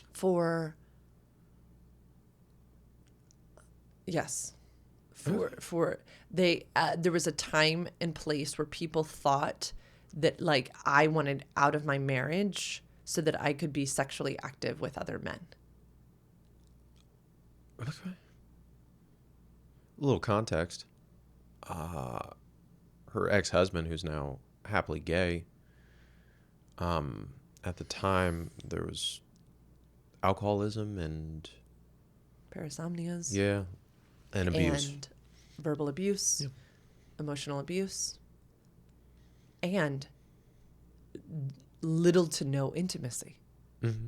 Yes. There was a time and place where people thought that, like, I wanted out of my marriage so that I could be sexually active with other men. Okay. A little context. Her ex-husband, who's now happily gay, at the time there was alcoholism and Parasomnias. yeah, and abuse. And verbal abuse, emotional abuse, and little to no intimacy. Mm-hmm.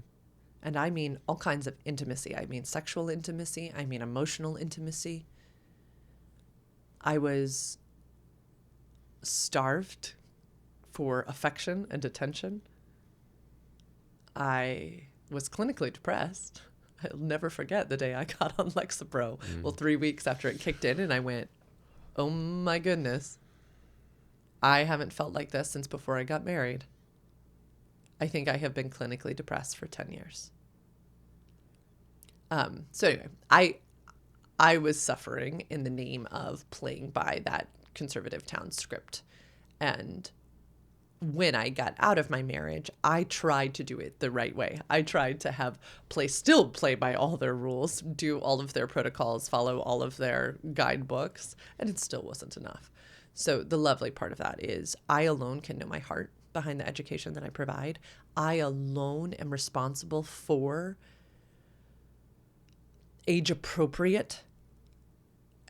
And I mean all kinds of intimacy. I mean sexual intimacy. I mean emotional intimacy. I was starved for affection and attention. I was clinically depressed. I'll never forget the day I got on Lexapro. Well, 3 weeks after it kicked in, and I went, oh my goodness. I haven't felt like this since before I got married. I think I have been clinically depressed for 10 years. So anyway, I was suffering in the name of playing by that conservative town script. And when I got out of my marriage, I tried to do it the right way. I tried to still play by all their rules, do all of their protocols, follow all of their guidebooks, and it still wasn't enough. So the lovely part of that is I alone can know my heart behind the education that I provide. I alone am responsible for age-appropriate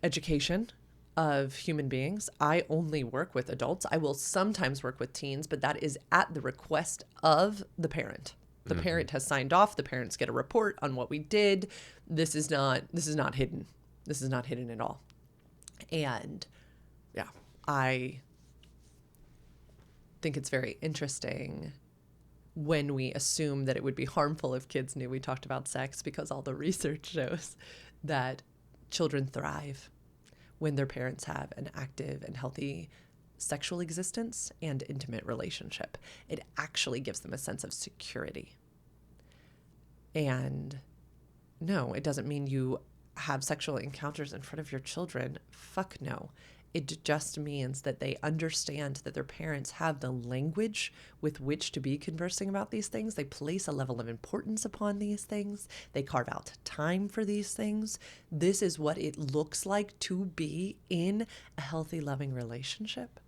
education of human beings. I only work with adults. I will sometimes work with teens, but that is at the request of the parent. The parent has signed off. The parents get a report on what we did. This is not hidden. This is not hidden at all. And yeah, I think it's very interesting when we assume that it would be harmful if kids knew we talked about sex, because all the research shows that children thrive when their parents have an active and healthy sexual existence and intimate relationship. It actually gives them a sense of security. And no, it doesn't mean you have sexual encounters in front of your children. Fuck no. It just means that they understand that their parents have the language with which to be conversing about these things. They place a level of importance upon these things. They carve out time for these things. This is what it looks like to be in a healthy, loving relationship.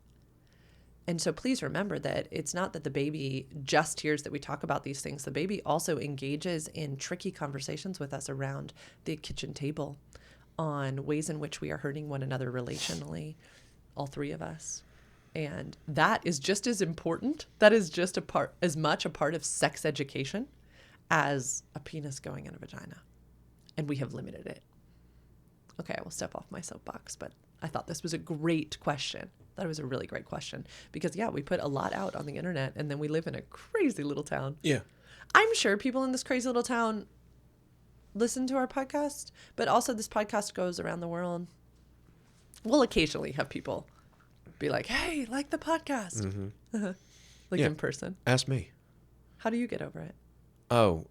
And so please remember that it's not that the baby just hears that we talk about these things. The baby also engages in tricky conversations with us around the kitchen table on ways in which we are hurting one another relationally, all three of us. And that is just as important. That is just as much a part of sex education as a penis going in a vagina. And we have limited it. Okay, I will step off my soapbox, but I thought this was a great question. I thought it was a really great question because, yeah, we put a lot out on the internet, and then we live in a crazy little town. Yeah. I'm sure people in this crazy little town listen to our podcast, but also this podcast goes around the world. We'll occasionally have people be like, hey, like the podcast. Mm-hmm. In person. Ask me. How do you get over it? Oh,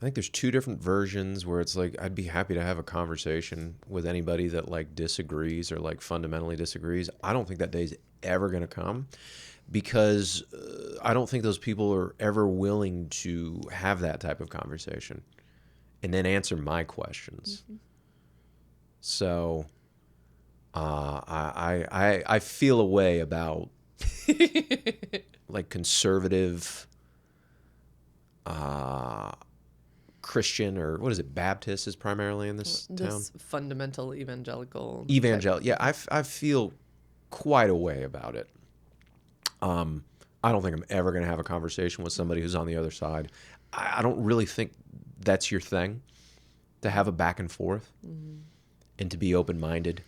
I think there's two different versions where it's like I'd be happy to have a conversation with anybody that like disagrees or like fundamentally disagrees. I don't think that day's ever going to come because I don't think those people are ever willing to have that type of conversation and then answer my questions. Mm-hmm. So I feel a way about like conservative Christian, or what is it, Baptist is primarily in this town? Fundamental evangelical. Yeah, I feel quite a way about it. I don't think I'm ever going to have a conversation with somebody who's on the other side. I don't really think that's your thing, to have a back and forth and to be open-minded.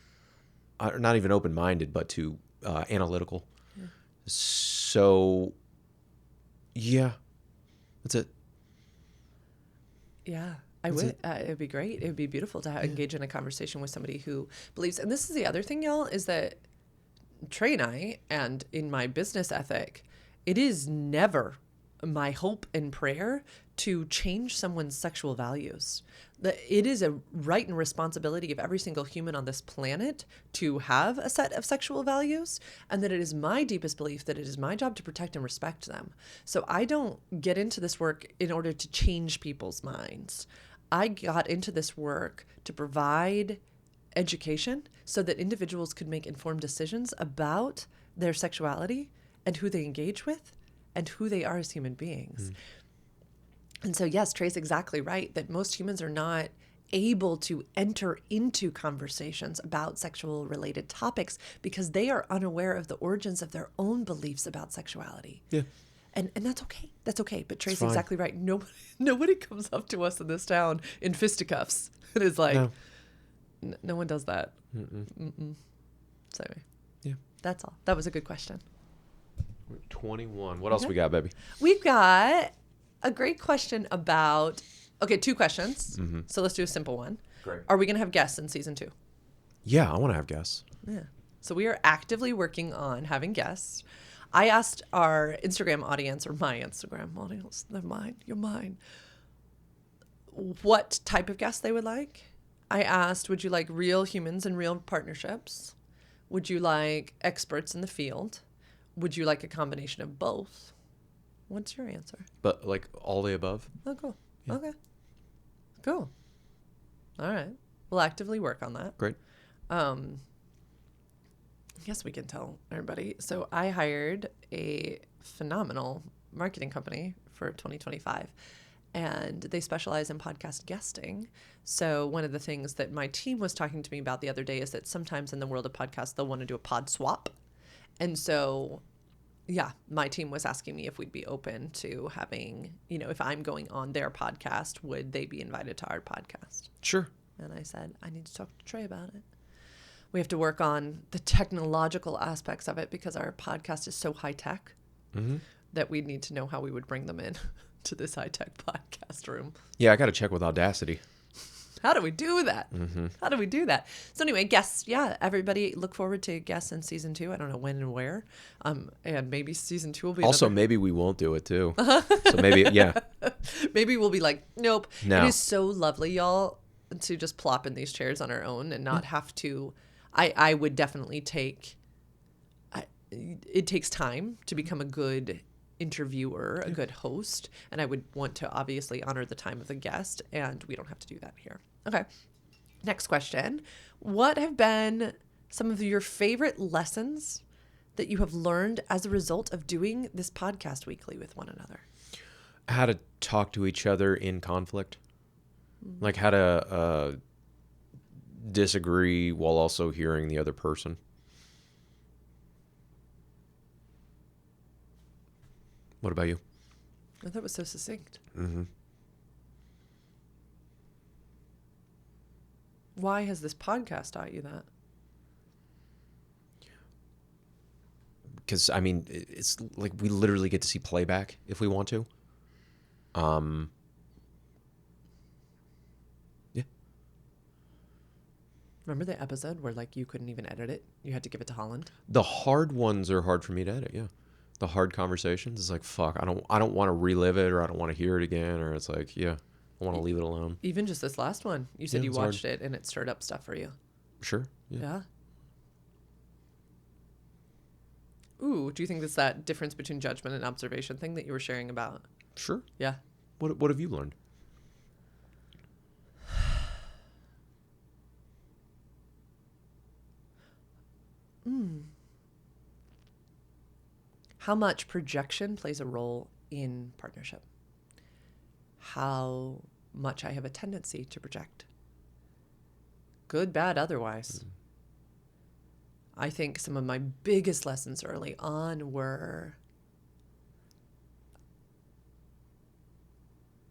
Not even open-minded, but to analytical. Yeah. So, yeah, that's it. Yeah, I would. It'd be great. It would be beautiful to engage in a conversation with somebody who believes. And this is the other thing, y'all, is that Trey and I, and in my business ethic, it is never my hope and prayer to change someone's sexual values. It is a right and responsibility of every single human on this planet to have a set of sexual values, and that it is my deepest belief that it is my job to protect and respect them. So I don't get into this work in order to change people's minds. I got into this work to provide education so that individuals could make informed decisions about their sexuality and who they engage with and who they are as human beings. And so, yes, Trey's exactly right that most humans are not able to enter into conversations about sexual related topics because they are unaware of the origins of their own beliefs about sexuality. Yeah. And that's okay. That's okay. But Trey's exactly right. Nobody comes up to us in this town in fisticuffs. It is like, no one does that. Mm-mm. So anyway, yeah, that's all. That was a good question. 21. What else we got, baby? We've got a great question about, two questions. Mm-hmm. So let's do a simple one. Great. Are we going to have guests in season 2? Yeah, I want to have guests. Yeah. So we are actively working on having guests. I asked our Instagram audience, or my Instagram audience, they're mine, you're mine, what type of guests they would like. I asked, would you like real humans and real partnerships? Would you like experts in the field? Would you like a combination of both? What's your answer? But like all the above? Oh, cool. Yeah. Okay. Cool. All right. We'll actively work on that. Great. I guess we can tell everybody. So I hired a phenomenal marketing company for 2025, and they specialize in podcast guesting. So one of the things that my team was talking to me about the other day is that sometimes in the world of podcasts, they'll want to do a pod swap. And so, yeah, my team was asking me if we'd be open to having, if I'm going on their podcast, would they be invited to our podcast? Sure. And I said, I need to talk to Trey about it. We have to work on the technological aspects of it because our podcast is so high tech that we need to know how we would bring them in to this high tech podcast room. Yeah, I got to check with Audacity. How do we do that? How do we do that? So anyway, guests, everybody look forward to guests in season 2. I don't know when and where. And maybe season 2 will be also, maybe we won't do it too. So maybe, yeah. Maybe we'll be like, nope. No. It is so lovely, y'all, to just plop in these chairs on our own and not have to. I would definitely it takes time to become a good interviewer, a good host, and I would want to obviously honor the time of the guest, and we don't have to do that here. Okay. Next question. What have been some of your favorite lessons that you have learned as a result of doing this podcast weekly with one another? How to talk to each other in conflict. Like how to disagree while also hearing the other person. What about you? I thought it was so succinct. Mm-hmm. Why has this podcast taught you that? Because, I mean, it's like we literally get to see playback if we want to. Yeah. Remember the episode where like you couldn't even edit it? You had to give it to Holland? The hard ones are hard for me to edit, yeah. The hard conversations is like, fuck, I don't want to relive it, or I don't want to hear it again, or it's like, yeah. I want to leave it alone. Even just this last one. You said Yeah, you it's hard. watched it and it stirred up stuff for you. Sure. Yeah. Ooh, do you think that's that difference between judgment and observation thing that you were sharing about? Sure. Yeah. What have you learned? How much projection plays a role in partnership? How much I have a tendency to project. Good, bad, otherwise. I think some of my biggest lessons early on were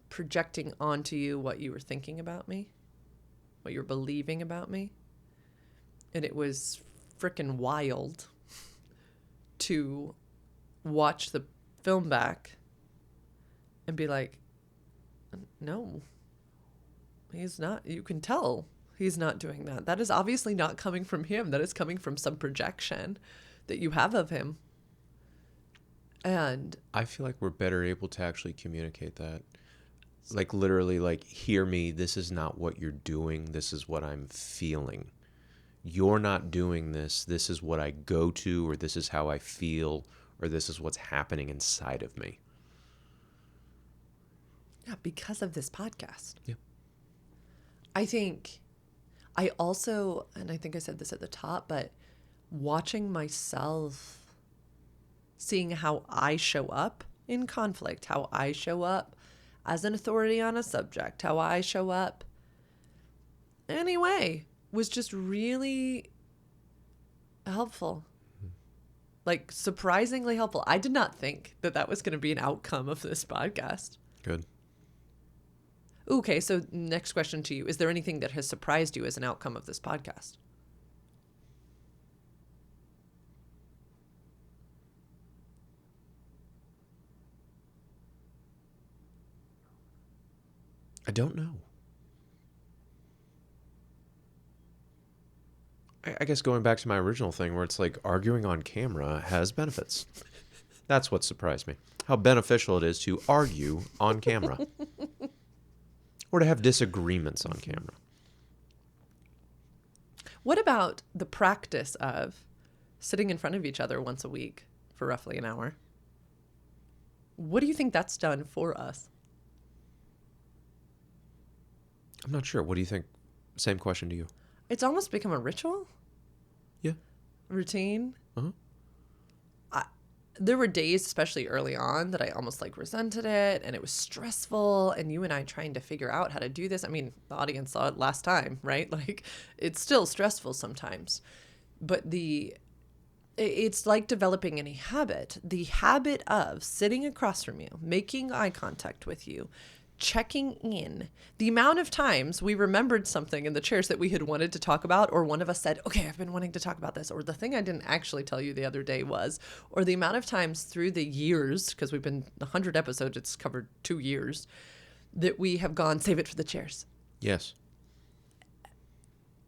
projecting onto you what you were thinking about me, what you were believing about me. And it was frickin' wild to watch the film back and be like, no, he's not. You can tell he's not doing that. That is obviously not coming from him. That is coming from some projection that you have of him. And I feel like we're better able to actually communicate that. Like literally, like, hear me, this is not what you're doing. This is what I'm feeling. You're not doing this. This is what I go to, or this is how I feel, or this is what's happening inside of me. yeah, because of this podcast. Yeah. I think I also, and I think I said this at the top, but watching myself, seeing how I show up in conflict, how I show up as an authority on a subject, how I show up anyway, was just really helpful. Like, surprisingly helpful. I did not think that that was going to be an outcome of this podcast. Good. Okay, so next question to you. Is there anything that has surprised you as an outcome of this podcast? I don't know. I guess going back to my original thing where it's like arguing on camera has benefits. That's what surprised me. How beneficial it is to argue on camera. Or to have disagreements on camera. What about the practice of sitting in front of each other once a week for roughly an hour? What do you think that's done for us? I'm not sure. What do you think? Same question to you. It's almost become a ritual. Yeah. Routine. Uh-huh. There were days, especially early on, that I almost like resented it and it was stressful. And you and I trying to figure out how to do this. I mean, the audience saw it last time, right? Like, it's still stressful sometimes. But it's like developing any habit. The habit of sitting across from you, making eye contact with you, checking in. The amount of times we remembered something in the chairs that we had wanted to talk about, or one of us said, okay, I've been wanting to talk about this, or the thing I didn't actually tell you the other day was, or the amount of times through the years, because we've been 100 episodes, it's covered 2 years, that we have gone, save it for the chairs, Yes.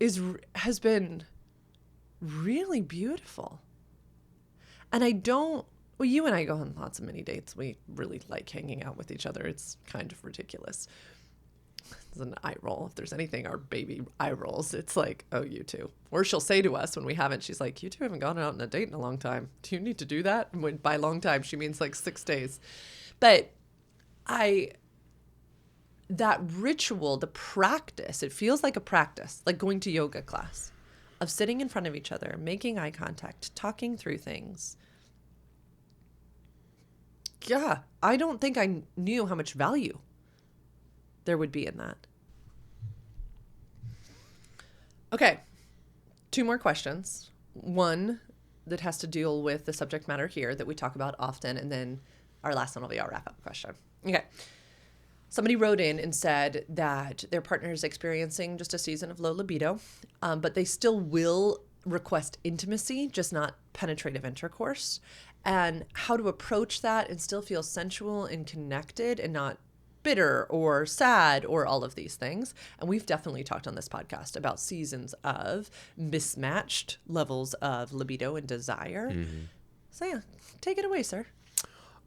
has been really beautiful. And well, you and I go on lots of mini dates. We really like hanging out with each other. It's kind of ridiculous. It's an eye roll. If there's anything our baby eye rolls, it's like, oh, you two. Or she'll say to us when we haven't, she's like, you two haven't gone out on a date in a long time. Do you need to do that? And when, by long time, she means like 6 days. But that ritual, the practice, it feels like a practice, like going to yoga class, of sitting in front of each other, making eye contact, talking through things. Yeah, I don't think I knew how much value there would be in that. Okay, 2 more questions. One that has to deal with the subject matter here that we talk about often, and then our last one will be our wrap-up question. Okay. Somebody wrote in and said that their partner is experiencing just a season of low libido, but they still will request intimacy, just not penetrative intercourse, and how to approach that and still feel sensual and connected and not bitter or sad or all of these things. And we've definitely talked on this podcast about seasons of mismatched levels of libido and desire. Mm-hmm. So yeah, take it away, sir.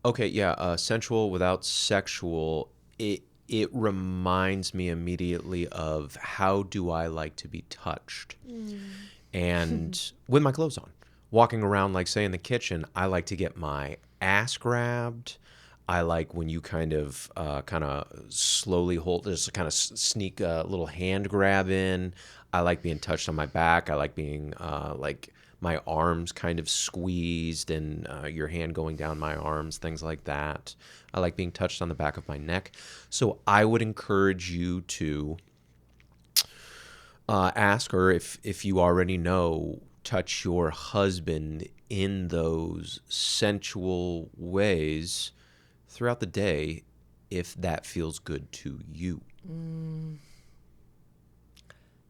Okay, yeah. Sensual without sexual. it reminds me immediately of how do I like to be touched. And with my clothes on, walking around, like say in the kitchen, I like to get my ass grabbed. I like when you kind of slowly hold, just kind of sneak a little hand grab in. I like being touched on my back. I like being like my arms kind of squeezed and your hand going down my arms, things like that. I like being touched on the back of my neck. So I would encourage you to ask her if you already know, touch your husband in those sensual ways throughout the day if that feels good to you.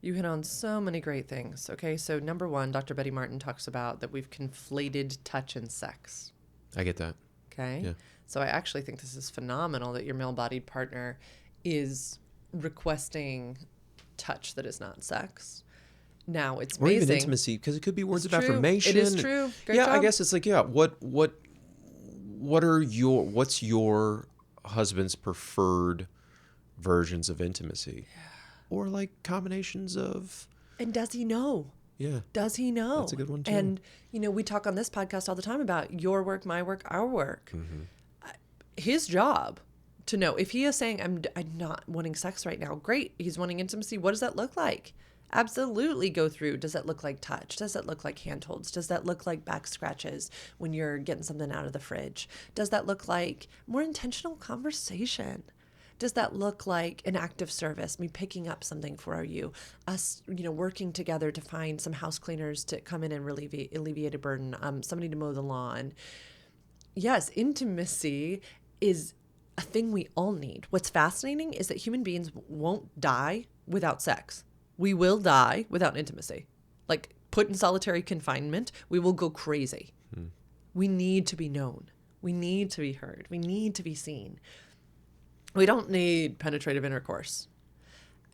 You hit on so many great things. Okay, so number one, Dr. Betty Martin talks about that we've conflated touch and sex. I get that. Okay, Yeah. so I actually think this is phenomenal that your male-bodied partner is requesting touch that is not sex. Now it's Or even amazing. intimacy, because it could be words It's of true. affirmation. It is true. Great yeah, I job. guess it's like, yeah, what's your husband's preferred versions of intimacy? Or like combinations of, And does he know? yeah. Does he know? That's a good one, too. And, you know, we talk on this podcast all the time about your work, my work, our work. His job to know. If he is saying, I'm not wanting sex right now, great. He's wanting intimacy. What does that look like? Absolutely go through. Does that look like touch? Does that look like handholds? Does that look like back scratches when you're getting something out of the fridge? Does that look like more intentional conversation? Does that look like an act of service, me picking up something for you, us, you know, working together to find some house cleaners to come in and alleviate a burden, somebody to mow the lawn? Yes, intimacy is a thing we all need. What's fascinating is that human beings won't die without sex. We will die without intimacy. Like put in solitary confinement, we will go crazy. We need to be known. We need to be heard. We need to be seen. We don't need penetrative intercourse.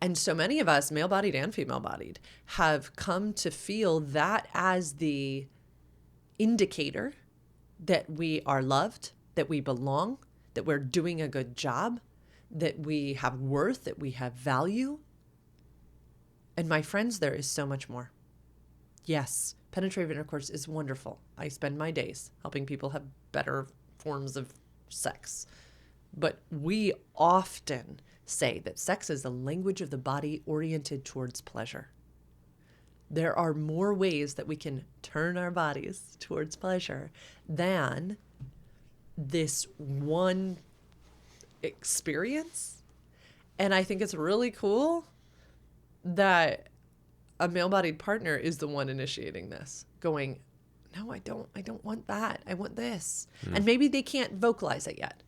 And so many of us, male-bodied and female-bodied, have come to feel that as the indicator that we are loved, that we belong, that we're doing a good job, that we have worth, that we have value. And my friends, there is so much more. Yes, penetrative intercourse is wonderful. I spend my days helping people have better forms of sex. But we often say that sex is the language of the body oriented towards pleasure. There are more ways that we can turn our bodies towards pleasure than this one experience. And I think it's really cool that a male-bodied partner is the one initiating this, going, no, I don't want that. I want this. And maybe they can't vocalize it yet.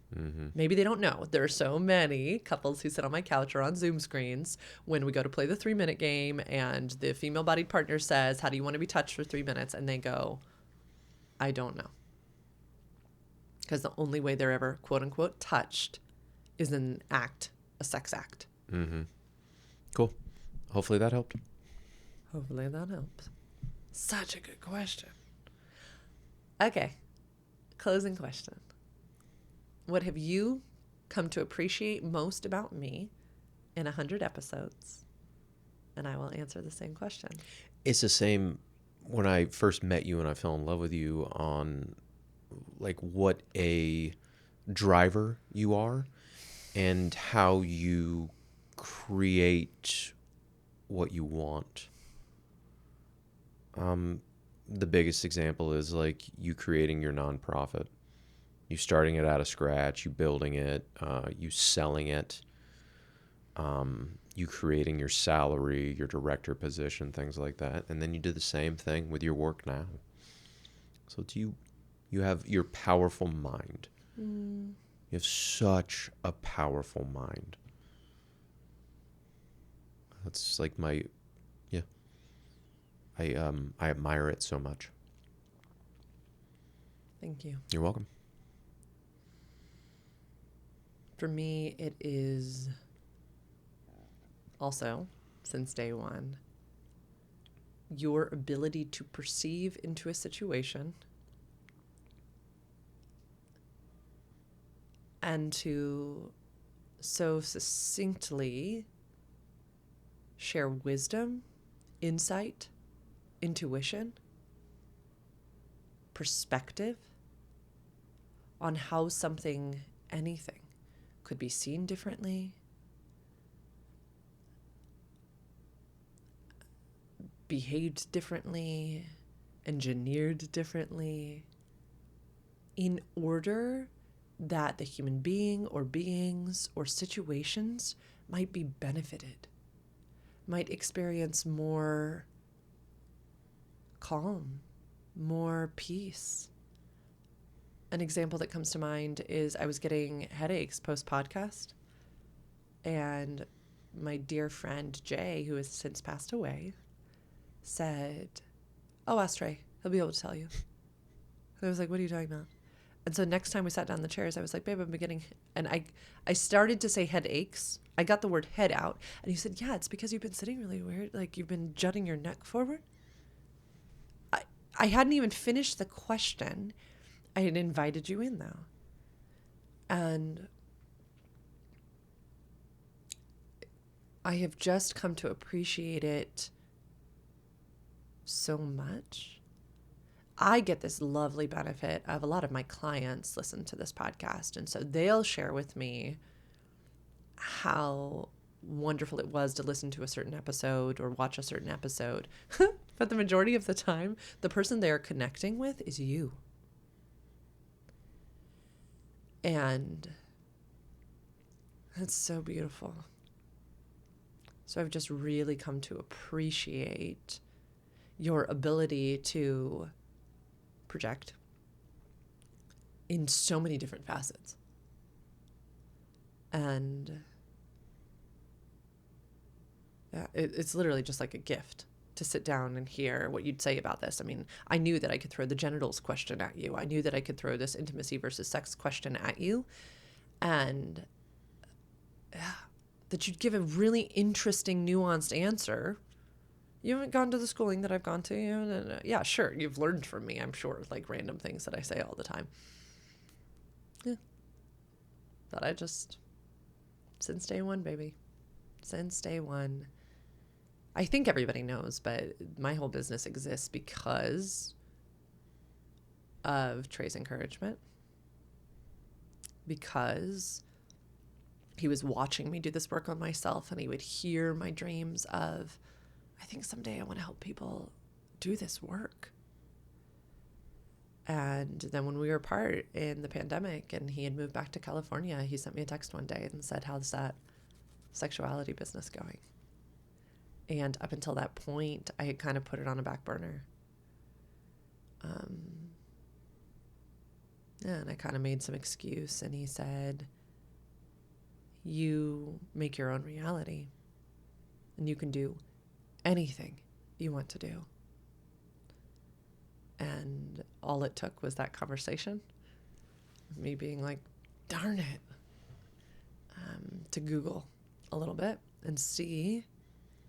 Maybe they don't know. There are so many couples who sit on my couch or on Zoom screens when we go to play the 3-minute game and the female-bodied partner says, how do you want to be touched for 3 minutes? And they go, I don't know. Because the only way they're ever, quote unquote, touched is an act, a sex act. Cool. Hopefully that helped. Hopefully that helps. Such a good question. Okay. Closing question. What have you come to appreciate most about me in 100 episodes? And I will answer the same question. It's the same when I first met you and I fell in love with you on like what a driver you are and how you create what you want. The biggest example is like you creating your nonprofit. You starting it out of scratch, you building it, you selling it, you creating your salary, your director position, things like that. And then you do the same thing with your work now. So you have your powerful mind. You have such a powerful mind. That's like I admire it so much. Thank you. You're welcome. For me, it is also, since day one, your ability to perceive into a situation and to so succinctly share wisdom, insight, intuition, perspective on how something, anything, could be seen differently, behaved differently, engineered differently, in order that the human being or beings or situations might be benefited, might experience more calm, more peace. An example that comes to mind is I was getting headaches post-podcast, and my dear friend Jay, who has since passed away, said, "Oh, ask Trey. He'll be able to tell you." And I was like, "What are you talking about?" And so next time we sat down in the chairs, I was like, "Babe, I'm beginning," and I started to say headaches. I got the word head out, and he said, "Yeah, it's because you've been sitting really weird, like you've been jutting your neck forward." I hadn't even finished the question. I had invited you in, though. And I have just come to appreciate it so much. I get this lovely benefit of a lot of my clients listen to this podcast, and so they'll share with me how wonderful it was to listen to a certain episode or watch a certain episode. But the majority of the time, the person they are connecting with is you. And that's so beautiful. So I've just really come to appreciate your ability to project in so many different facets. And yeah, it's literally just like a gift to sit down and hear what you'd say about this. I mean, I knew that I could throw the genitals question at you. I knew that I could throw this intimacy versus sex question at you. And that you'd give a really interesting, nuanced answer. You haven't gone to the schooling that I've gone to. Yeah, sure. You've learned from me, I'm sure, like random things that I say all the time. Yeah. But I just, since day one, baby. Since day one. I think everybody knows, but my whole business exists because of Trey's encouragement. Because he was watching me do this work on myself, and he would hear my dreams of, I think someday I want to help people do this work. And then when we were apart in the pandemic and he had moved back to California, he sent me a text one day and said, "How's that sexuality business going?" And up until that point, I had kind of put it on a back burner. And I kind of made some excuse, and he said, "You make your own reality, and you can do anything you want to do." And all it took was that conversation, me being like, darn it, to Google a little bit and see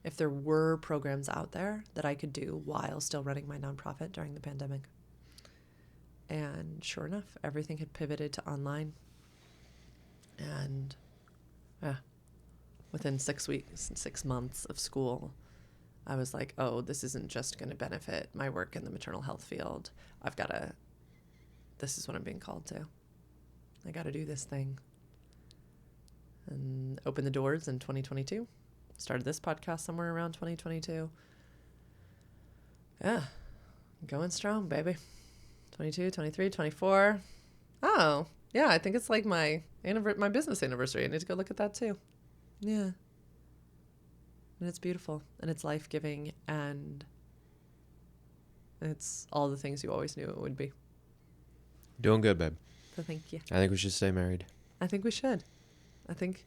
if there were programs out there that I could do while still running my nonprofit during the pandemic. And sure enough, everything had pivoted to online. And within 6 weeks, 6 months of school, I was like, oh, this isn't just going to benefit my work in the maternal health field. This is what I'm being called to. I got to do this thing. And open the doors in 2022. Started this podcast somewhere around 2022. Yeah, going strong, baby. 22, 23, 24. Oh, yeah, I think it's like my business anniversary. I need to go look at that too. Yeah. And it's beautiful, and it's life-giving, and it's all the things you always knew it would be. Doing good, babe. So thank you. I think we should stay married. I think we should. I think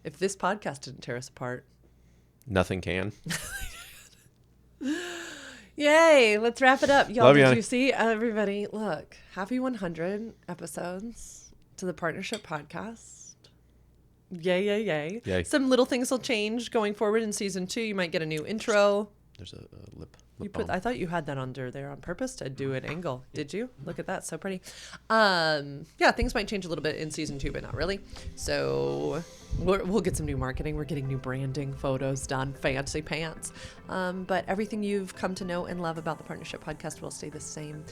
if this podcast didn't tear us apart, nothing can. Yay, let's wrap it up. Y'all, Love you, did honey. you see? Everybody, look, happy 100 episodes to the Partnership Podcast. Yay, yay, yay. Yay. Some little things will change going forward in season 2. You might get a new intro. There's a lip I thought you had that under there on purpose to do an angle. Did you? Look at that, so pretty. Yeah, things might change a little bit in season 2, but not really. So we'll get some new marketing. We're getting new branding, photos done, fancy pants. But everything you've come to know and love about the Partnership Podcast will stay the same.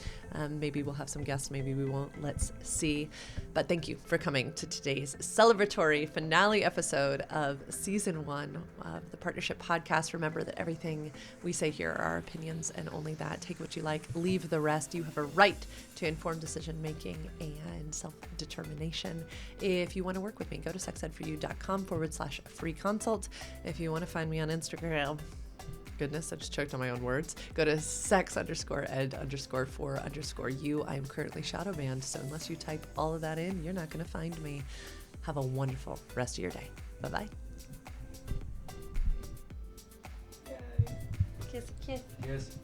Maybe we'll have some guests, maybe we won't. Let's see. But thank you for coming to today's celebratory finale episode of season 1 of the Partnership Podcast. Remember that everything we say here are our opinions and only that. Take what you like, leave the rest. You have a right to informed decision making and self-determination. If you want to work with me, go to sexedforyou.com/free consult. If you want to find me on Instagram, goodness, I just choked on my own words. Go to sex_ed_for_you. I am currently shadow banned, so unless you type all of that in, you're not going to find me. Have a wonderful rest of your day. Bye-bye. Kiss, kiss. Yes.